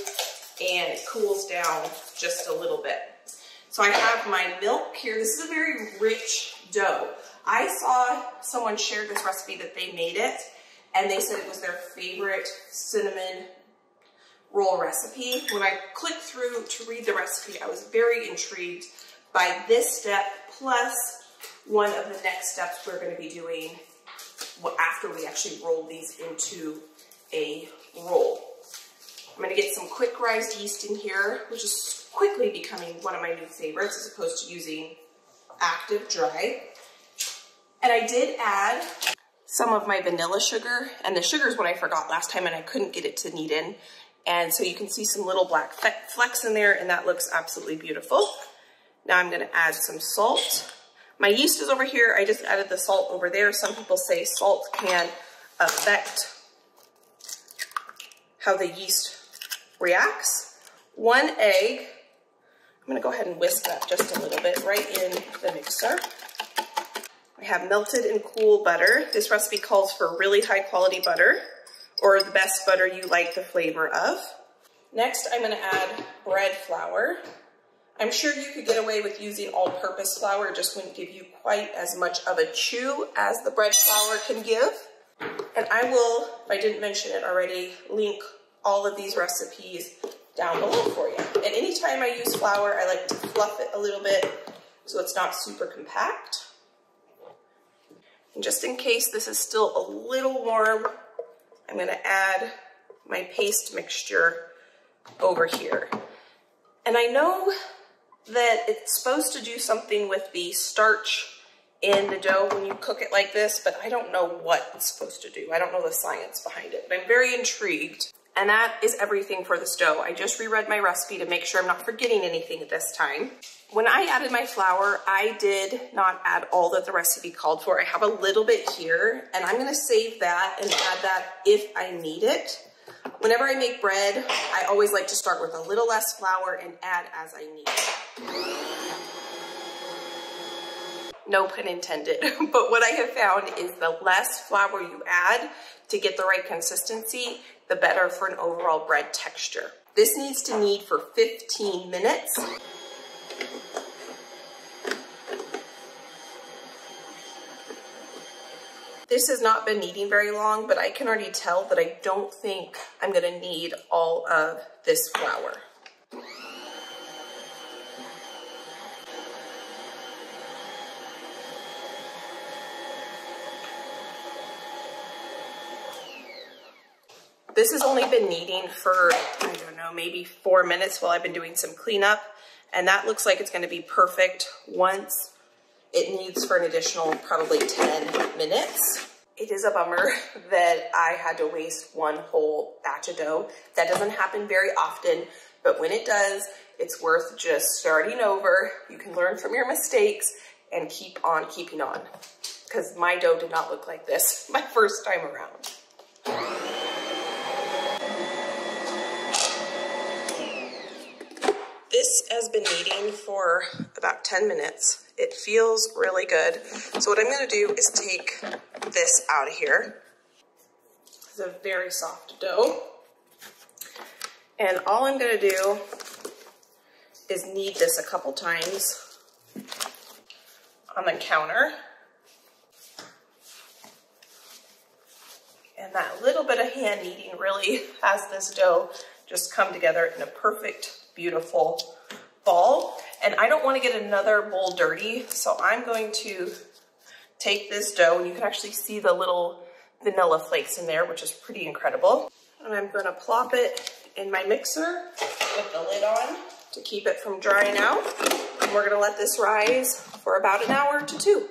and it cools down just a little bit. So I have my milk here. This is a very rich dough. I saw someone shared this recipe that they made it, and they said it was their favorite cinnamon roll recipe. When I clicked through to read the recipe, I was very intrigued by this step, plus one of the next steps we're going to be doing after we actually roll these into a roll. I'm going to get some quick rise yeast in here, which is quickly becoming one of my new favorites as opposed to using active dry. And I did add some of my vanilla sugar, and the sugar is what I forgot last time and I couldn't get it to knead in. And so you can see some little black flecks in there, and that looks absolutely beautiful. Now I'm gonna add some salt. My yeast is over here. I just added the salt over there. Some people say salt can affect how the yeast reacts. 1 egg. I'm gonna go ahead and whisk that just a little bit right in the mixer. I have melted and cool butter. This recipe calls for really high quality butter, or the best butter you like the flavor of. Next, I'm gonna add bread flour. I'm sure you could get away with using all-purpose flour. It just wouldn't give you quite as much of a chew as the bread flour can give. And I will, if I didn't mention it already, link all of these recipes down below for you. And anytime I use flour, I like to fluff it a little bit so it's not super compact. And just in case this is still a little warm, I'm gonna add my paste mixture over here. And I know that it's supposed to do something with the starch in the dough when you cook it like this, but I don't know what it's supposed to do. I don't know the science behind it, but I'm very intrigued. And that is everything for this dough. I just reread my recipe to make sure I'm not forgetting anything at this time. When I added my flour, I did not add all that the recipe called for. I have a little bit here, and I'm gonna save that and add that if I need it. Whenever I make bread, I always like to start with a little less flour and add as I need it. No pun intended. But what I have found is the less flour you add to get the right consistency, the better for an overall bread texture. This needs to knead for 15 minutes. This has not been kneading very long, but I can already tell that I don't think I'm gonna need all of this flour. This has only been kneading for, I don't know, maybe 4 minutes while I've been doing some cleanup, and that looks like it's gonna be perfect once it kneads for an additional probably 10 minutes. It is a bummer that I had to waste one whole batch of dough. That doesn't happen very often, but when it does, it's worth just starting over. You can learn from your mistakes and keep on keeping on, because my dough did not look like this my first time around. This has been kneading for about 10 minutes. It feels really good. So what I'm gonna do is take this out of here. It's a very soft dough. And all I'm gonna do is knead this a couple times on the counter. And that little bit of hand kneading really has this dough just come together in a perfect, beautiful ball. And I don't want to get another bowl dirty, so I'm going to take this dough, and you can actually see the little vanilla flakes in there, which is pretty incredible. And I'm going to plop it in my mixer with the lid on to keep it from drying out. And we're going to let this rise for about an hour to 2.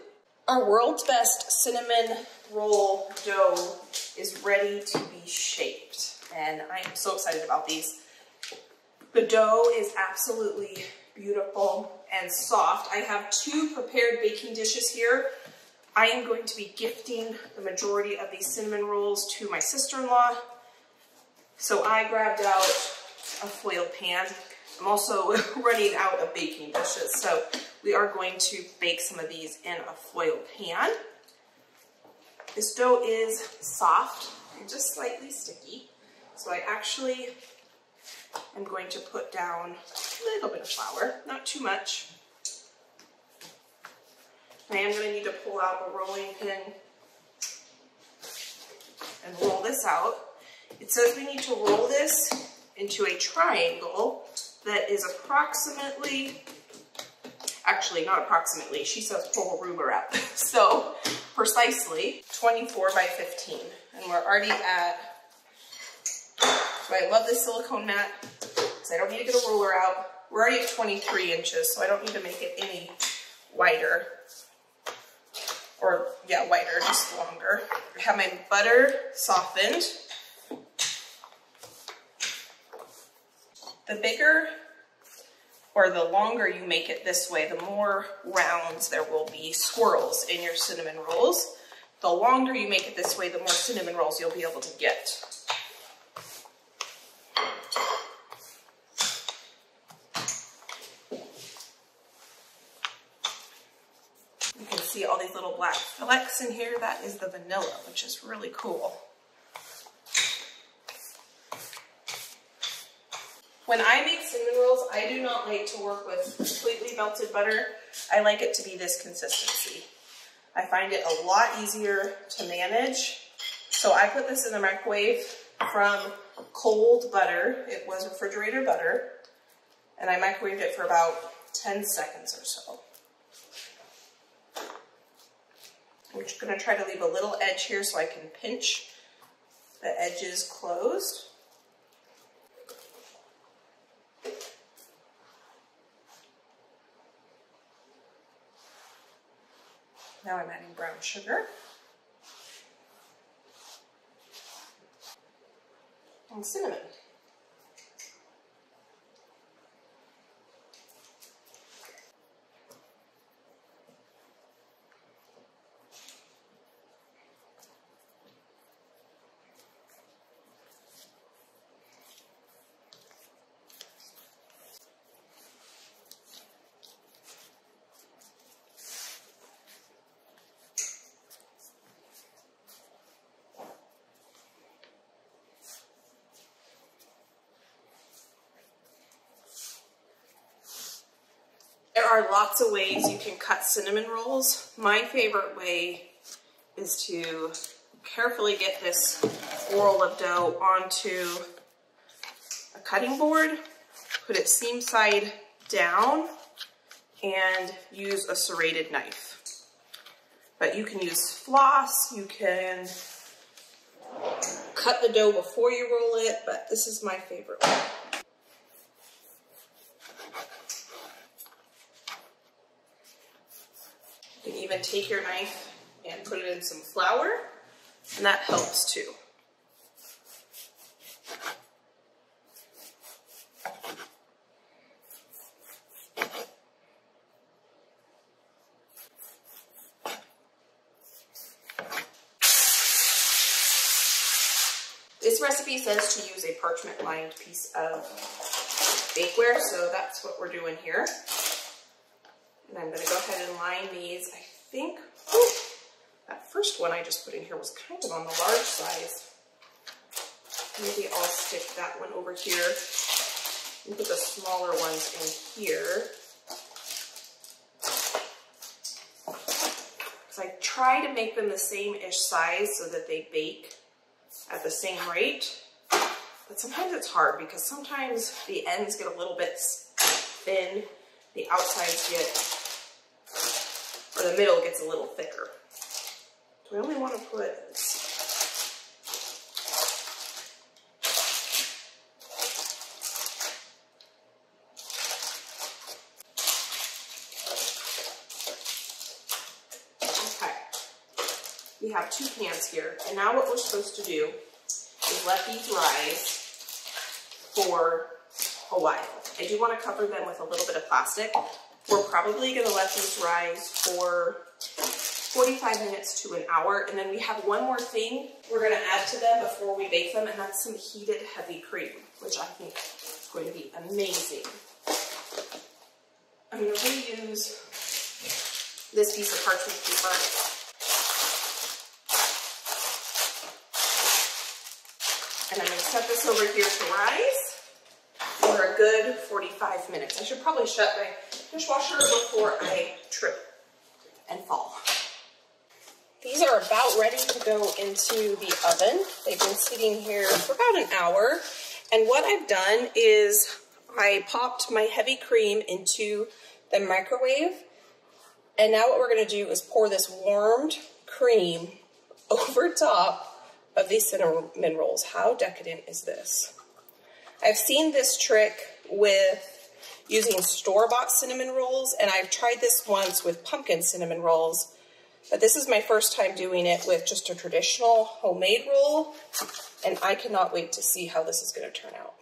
Our world's best cinnamon roll dough is ready to be shaped, and I'm so excited about these. The dough is absolutely beautiful and soft. I have 2 prepared baking dishes here. I am going to be gifting the majority of these cinnamon rolls to my sister-in-law. So I grabbed out a foil pan. I'm also running out of baking dishes, so we are going to bake some of these in a foil pan. This dough is soft and just slightly sticky, so I actually am going to put down a little bit of flour, not too much. I am going to need to pull out a rolling pin and roll this out. It says we need to roll this into a triangle that is approximately, actually not approximately, she says pull a ruler out. So precisely 24 by 15. And we're already at, so I love this silicone mat because I don't need to get a ruler out. We're already at 23 inches, so I don't need to make it any wider. Or, yeah, wider, just longer. I have my butter softened. The bigger or the longer you make it this way, the more rounds there will be swirls in your cinnamon rolls. The longer you make it this way, the more cinnamon rolls you'll be able to get. You can see all these little black flecks in here. That is the vanilla, which is really cool. When I make cinnamon rolls, I do not like to work with completely melted butter. I like it to be this consistency. I find it a lot easier to manage. So I put this in the microwave from cold butter. It was refrigerator butter. And I microwaved it for about 10 seconds or so. I'm just going to try to leave a little edge here so I can pinch the edges closed. Now I'm adding brown sugar and cinnamon. There are lots of ways you can cut cinnamon rolls. My favorite way is to carefully get this roll of dough onto a cutting board, put it seam side down, and use a serrated knife. But you can use floss, you can cut the dough before you roll it, but this is my favorite way. You can even take your knife and put it in some flour, and that helps too. This recipe says to use a parchment-lined piece of bakeware, so that's what we're doing here. And I'm going to go ahead and line these. I think that first one I just put in here was kind of on the large size. Maybe I'll stick that one over here and put the smaller ones in here. Because I try to make them the same-ish size so that they bake at the same rate. But sometimes it's hard because sometimes the ends get a little bit thin, the outsides get, or the middle gets a little thicker. So I only want to put, okay, we have 2 pans here, and now what we're supposed to do is let these rise for a while. I do want to cover them with a little bit of plastic. We're probably going to let these rise for 45 minutes to an hour, and then we have one more thing we're going to add to them before we bake them, and that's some heated heavy cream, which I think is going to be amazing. I'm going to reuse this piece of parchment paper. And I'm going to set this over here to rise for a good 45 minutes. I should probably shut my dishwasher before I trip and fall. These are about ready to go into the oven. They've been sitting here for about an hour. And what I've done is I popped my heavy cream into the microwave. And now what we're going to do is pour this warmed cream over top of these cinnamon rolls. How decadent is this? I've seen this trick with using store-bought cinnamon rolls, and I've tried this once with pumpkin cinnamon rolls, but this is my first time doing it with just a traditional homemade roll, and I cannot wait to see how this is going to turn out.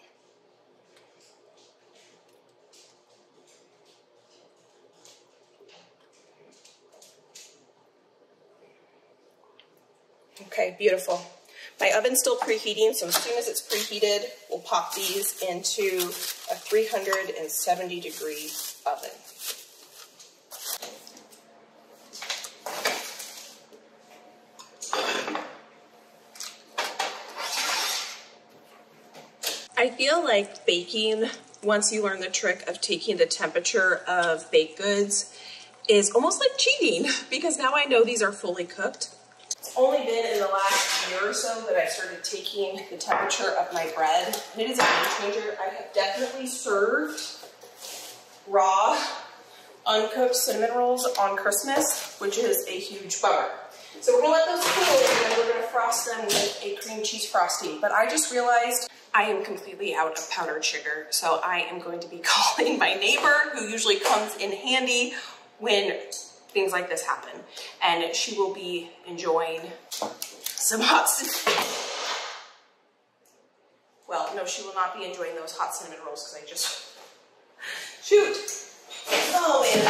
Okay, beautiful. My oven's still preheating, so as soon as it's preheated, we'll pop these into a 370-degree oven. I feel like baking, once you learn the trick of taking the temperature of baked goods, is almost like cheating, because now I know these are fully cooked. It's only been in the last year or so that I started taking the temperature of my bread, and it is a game changer. I have definitely served raw, uncooked cinnamon rolls on Christmas, which is a huge bummer. So we're gonna let those cool, and then we're gonna frost them with a cream cheese frosting. But I just realized I am completely out of powdered sugar, so I am going to be calling my neighbor, who usually comes in handy when things like this happen, and she will be enjoying some hot cinnamon. Well, no, she will not be enjoying those hot cinnamon rolls because I just, shoot. Oh man,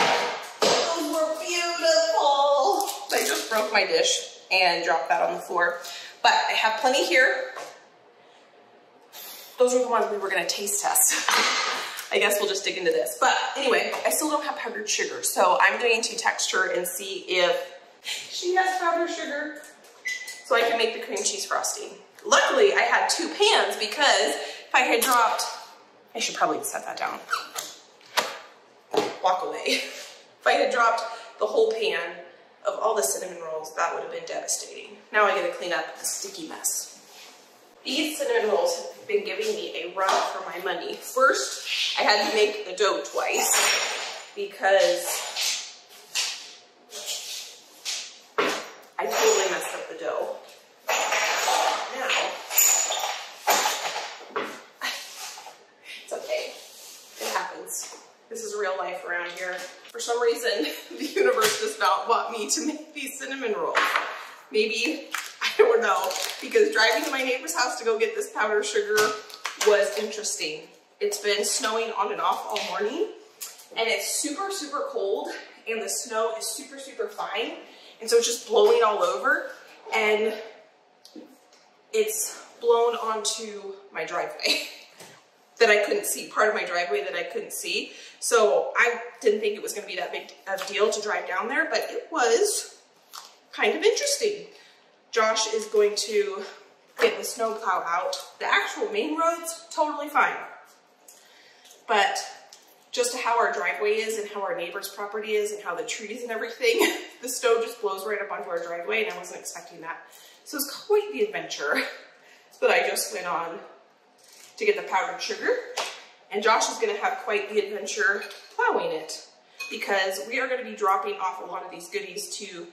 those were beautiful. I just broke my dish and dropped that on the floor, but I have plenty here. Those are the ones we were gonna taste test. I guess we'll just dig into this. But anyway, I still don't have powdered sugar, so I'm going to text her and see if she has powdered sugar so I can make the cream cheese frosting. Luckily, I had 2 pans because if I had dropped, I should probably set that down. Walk away. If I had dropped the whole pan of all the cinnamon rolls, that would have been devastating. Now I gotta clean up a sticky mess. These cinnamon rolls have been giving me a run for my money. First, I had to make the dough twice because I totally messed up the dough. Now, it's okay. It happens. This is real life around here. For some reason, the universe does not want me to make these cinnamon rolls. Maybe, I don't know, because driving to my neighbor's house to go get this powdered sugar was interesting. It's been snowing on and off all morning, and it's super, super cold, and the snow is super, super fine, and so it's just blowing all over, and it's blown onto my driveway that I couldn't see, part of my driveway that I couldn't see. So I didn't think it was gonna be that big of a deal to drive down there, but it was kind of interesting. Josh is going to get the snowplow out. The actual main road's totally fine. But just how our driveway is and how our neighbor's property is and how the trees and everything, the snow just blows right up onto our driveway, and I wasn't expecting that. So it's quite the adventure that I just went on to get the powdered sugar. And Josh is gonna have quite the adventure plowing it, because we are gonna be dropping off a lot of these goodies to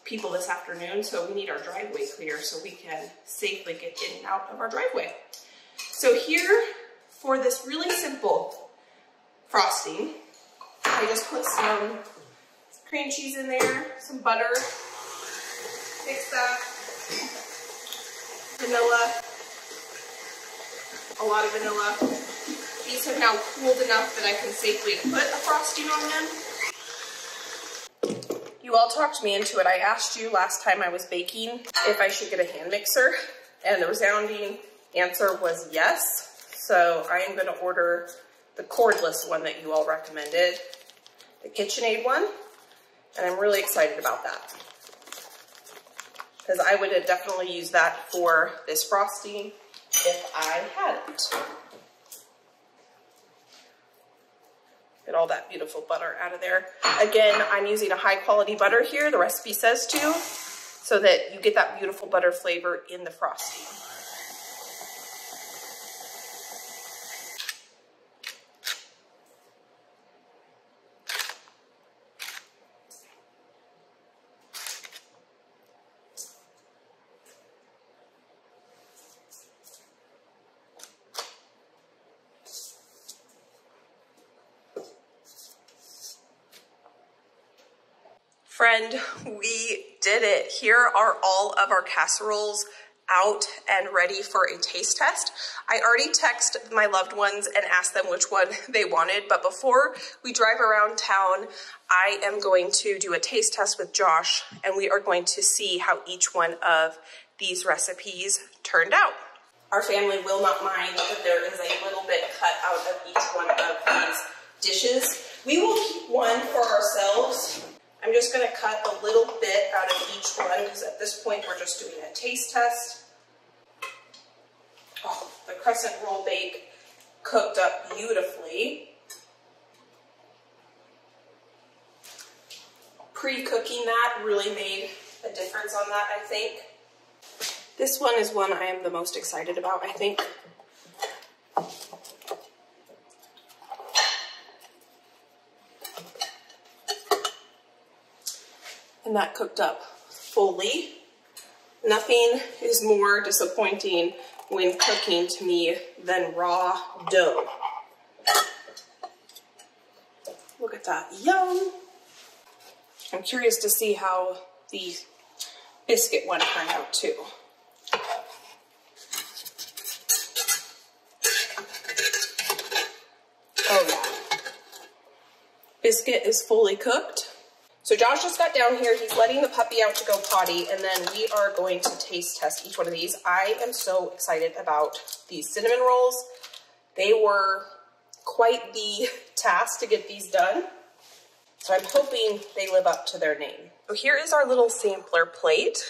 people this afternoon, so we need our driveway clear so we can safely get in and out of our driveway. So here, for this really simple frosting, I just put some cream cheese in there, some butter, mix that, vanilla, a lot of vanilla. These have now cooled enough that I can safely put a frosting on them. You all talked me into it. I asked you last time I was baking if I should get a hand mixer, and the resounding answer was yes. So I am going to order the cordless one that you all recommended, the KitchenAid one, and I'm really excited about that, because I would have definitely used that for this frosting if I had it. Get all that beautiful butter out of there. Again, I'm using a high quality butter here, the recipe says to, so that you get that beautiful butter flavor in the frosting. Friend, we did it. Here are all of our casseroles out and ready for a taste test. I already texted my loved ones and asked them which one they wanted, but before we drive around town, I am going to do a taste test with Josh, and we are going to see how each one of these recipes turned out. Our family will not mind that there is a little bit cut out of each one of these dishes. We will keep one for ourselves. I'm just going to cut a little bit out of each one, because at this point we're just doing a taste test. Oh, the crescent roll bake cooked up beautifully. Pre-cooking that really made a difference on that, I think. This one is one I am the most excited about, I think. And that cooked up fully. Nothing is more disappointing when cooking to me than raw dough. Look at that, yum. I'm curious to see how the biscuit one turned out too. Oh yeah. Biscuit is fully cooked. So Josh just got down here, he's letting the puppy out to go potty, and then we are going to taste test each one of these. I am so excited about these cinnamon rolls. They were quite the task to get these done, so I'm hoping they live up to their name. So here is our little sampler plate.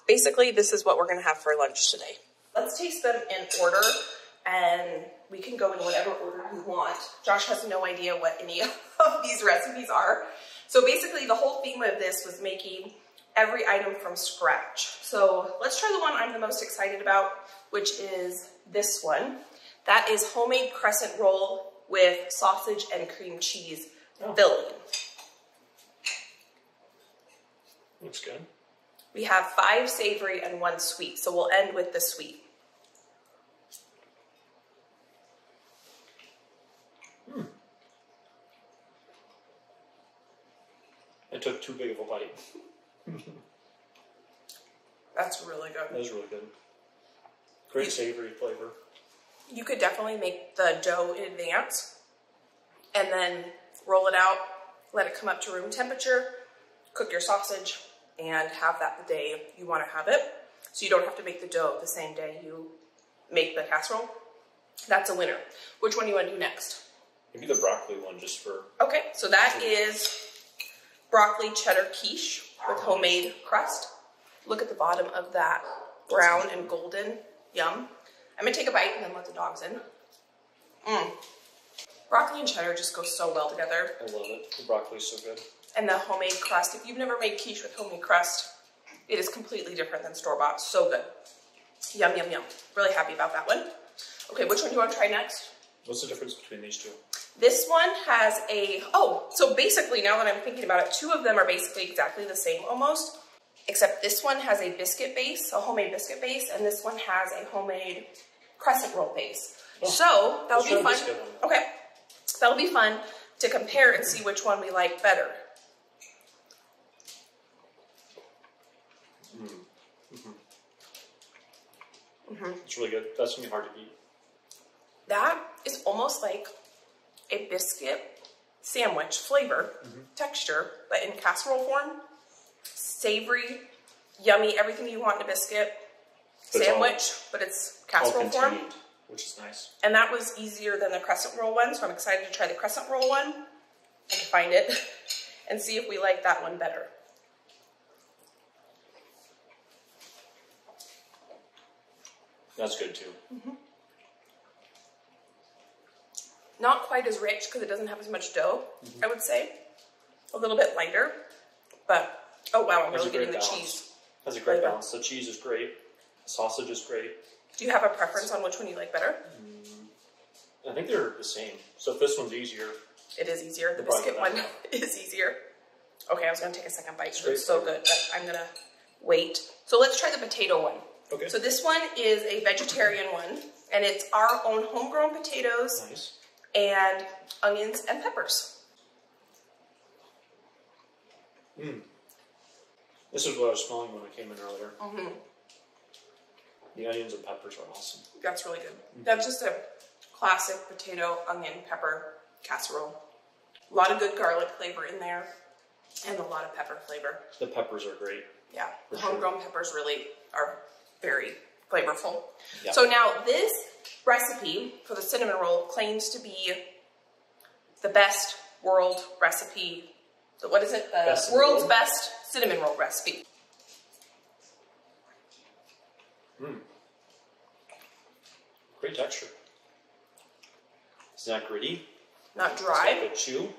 Basically, this is what we're gonna have for lunch today. Let's taste them in order, and we can go in whatever order we want. Josh has no idea what any of these recipes are. So basically the whole theme of this was making every item from scratch. So let's try the one I'm the most excited about, which is this one. That is homemade crescent roll with sausage and cream cheese filling. Looks good. We have 5 savory and 1 sweet, so we'll end with the sweet. I took too big of a bite. That's really good. That was really good. Great savory flavor. You could definitely make the dough in advance and then roll it out, let it come up to room temperature, cook your sausage, and have that the day you want to have it. So you don't have to make the dough the same day you make the casserole. That's a winner. Which one do you want to do next? Maybe the broccoli one just for... Okay, so that is broccoli cheddar quiche with homemade crust. Look at the bottom of that brown and golden. Yum. I'm gonna take a bite and then let the dogs in. Broccoli and cheddar just go so well together. I love it. The broccoli's so good. And the homemade crust. If you've never made quiche with homemade crust, it is completely different than store-bought. So good. Yum, yum, yum. Really happy about that one. Okay, which one do you want to try next? What's the difference between these two? This one has so basically now that I'm thinking about it, two of them are basically exactly the same almost, except this one has a biscuit base, a homemade biscuit base, and this one has a homemade crescent roll base. Oh, so that'll be fun. Okay, that'll be fun to compare and see which one we like better. It's really good. That's gonna be hard to eat. That is almost like a biscuit sandwich flavor, texture, but in casserole form. Savory, yummy, everything you want in a biscuit sandwich, but it's casserole form. Which is nice. And that was easier than the crescent roll one, so I'm excited to try the crescent roll one. I can find it and see if we like that one better. That's good too. Not quite as rich because it doesn't have as much dough, I would say. A little bit lighter, but oh wow, I'm really getting the cheese. Has a great balance. The cheese is great. The sausage is great. Do you have a preference on which one you like better? I think they're the same. So if this one's easier. It is easier. The biscuit one is easier. Okay, I was going to take a second bite. It's so good, but I'm going to wait. So let's try the potato one. Okay. So this one is a vegetarian one, and it's our own homegrown potatoes. Nice. And onions and peppers. This is what I was smelling when I came in earlier. The onions and peppers are awesome. That's really good. That's just a classic potato, onion, pepper casserole. A lot of good garlic flavor in there, and a lot of pepper flavor. The peppers are great. Yeah, the homegrown peppers really are very flavorful. Yeah. So now this recipe for the cinnamon roll claims to be the best world recipe. What is it? The world's best cinnamon roll recipe. Great texture. It's not gritty. Not dry. It's like a chew.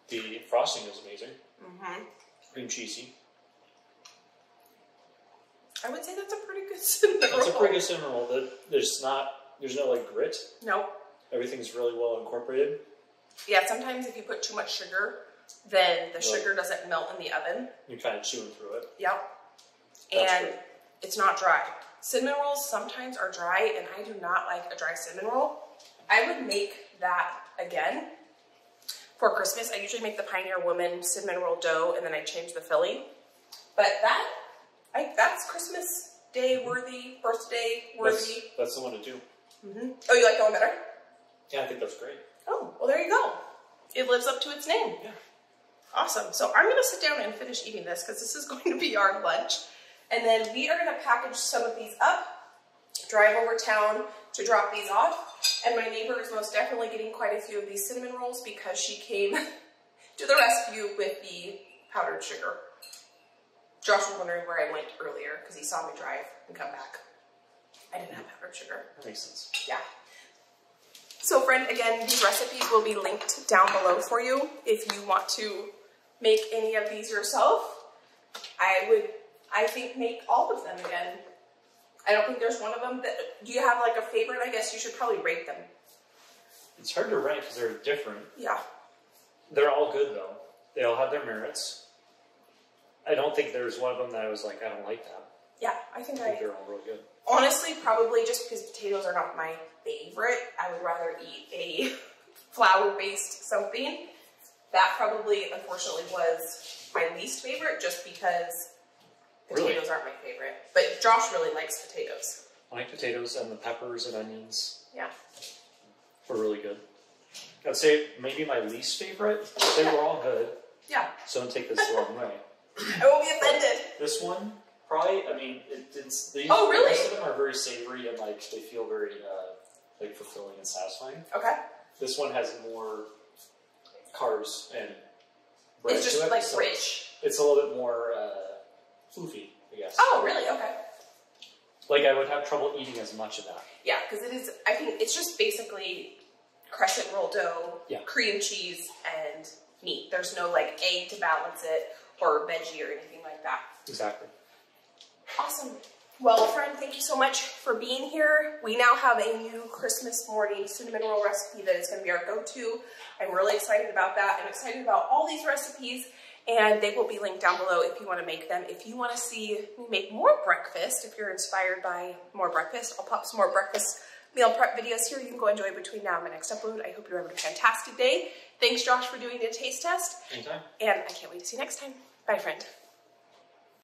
The frosting is amazing. Cream cheesy. I would say that's a pretty good cinnamon roll. It's a pretty good cinnamon roll. There's no like grit. No. Everything's really well incorporated. Yeah, sometimes if you put too much sugar, then the sugar doesn't melt in the oven. You're kind of chewing through it. Yep. And it's not dry. Cinnamon rolls sometimes are dry, and I do not like a dry cinnamon roll. I would make that again for Christmas. I usually make the Pioneer Woman cinnamon roll dough, and then I change the filling. But that's Christmas Day worthy, birthday worthy. That's the one to do. Oh, you like that one better? Yeah, I think that's great. Oh, well, there you go. It lives up to its name. Yeah. Awesome. So I'm going to sit down and finish eating this because this is going to be our lunch. And then we are going to package some of these up, drive over town to drop these off. And my neighbor is most definitely getting quite a few of these cinnamon rolls because she came to the rescue with the powdered sugar. Josh was wondering where I went earlier because he saw me drive and come back. I didn't have powdered sugar. That makes sense. Yeah. So friend, again, these recipes will be linked down below for you if you want to make any of these yourself. I think make all of them again. I don't think there's one of them that, do you have like a favorite? I guess you should probably rate them. It's hard to rank because they're different. Yeah. They're all good though. They all have their merits. I don't think there's one of them that I was like, I don't like that. Yeah, I think they're all real good. Honestly, probably just because potatoes are not my favorite, I would rather eat a flour-based something. That probably, unfortunately, was my least favorite just because potatoes aren't my favorite. But Josh really likes potatoes. I like potatoes, and the peppers and onions. Yeah. Were really good. I'd say maybe my least favorite. They were all good. Yeah. So don't take this the wrong way. I won't be offended. This one, probably, I mean, it didn't. Oh, really? Most of them are very savory and like they feel very like fulfilling and satisfying. Okay. This one has more carbs and bread it's just to it, like so rich. It's a little bit more floofy, I guess. Oh, really? Okay. Like, I would have trouble eating as much of that. Yeah, because it is, I think it's just basically crescent roll dough, Yeah. cream cheese, and meat. There's no like egg to balance it or veggie or anything like that. Exactly. Awesome. Well, friend, thank you so much for being here. We now have a new Christmas morning cinnamon roll recipe that is going to be our go-to. I'm really excited about that. I'm excited about all these recipes, and they will be linked down below if you want to make them. If you want to see me make more breakfast, if you're inspired by more breakfast, I'll pop some more breakfast meal prep videos here. You can go enjoy between now and my next upload. I hope you're having a fantastic day. Thanks, Josh, for doing the taste test. Anytime. And I can't wait to see you next time. Bye, friend.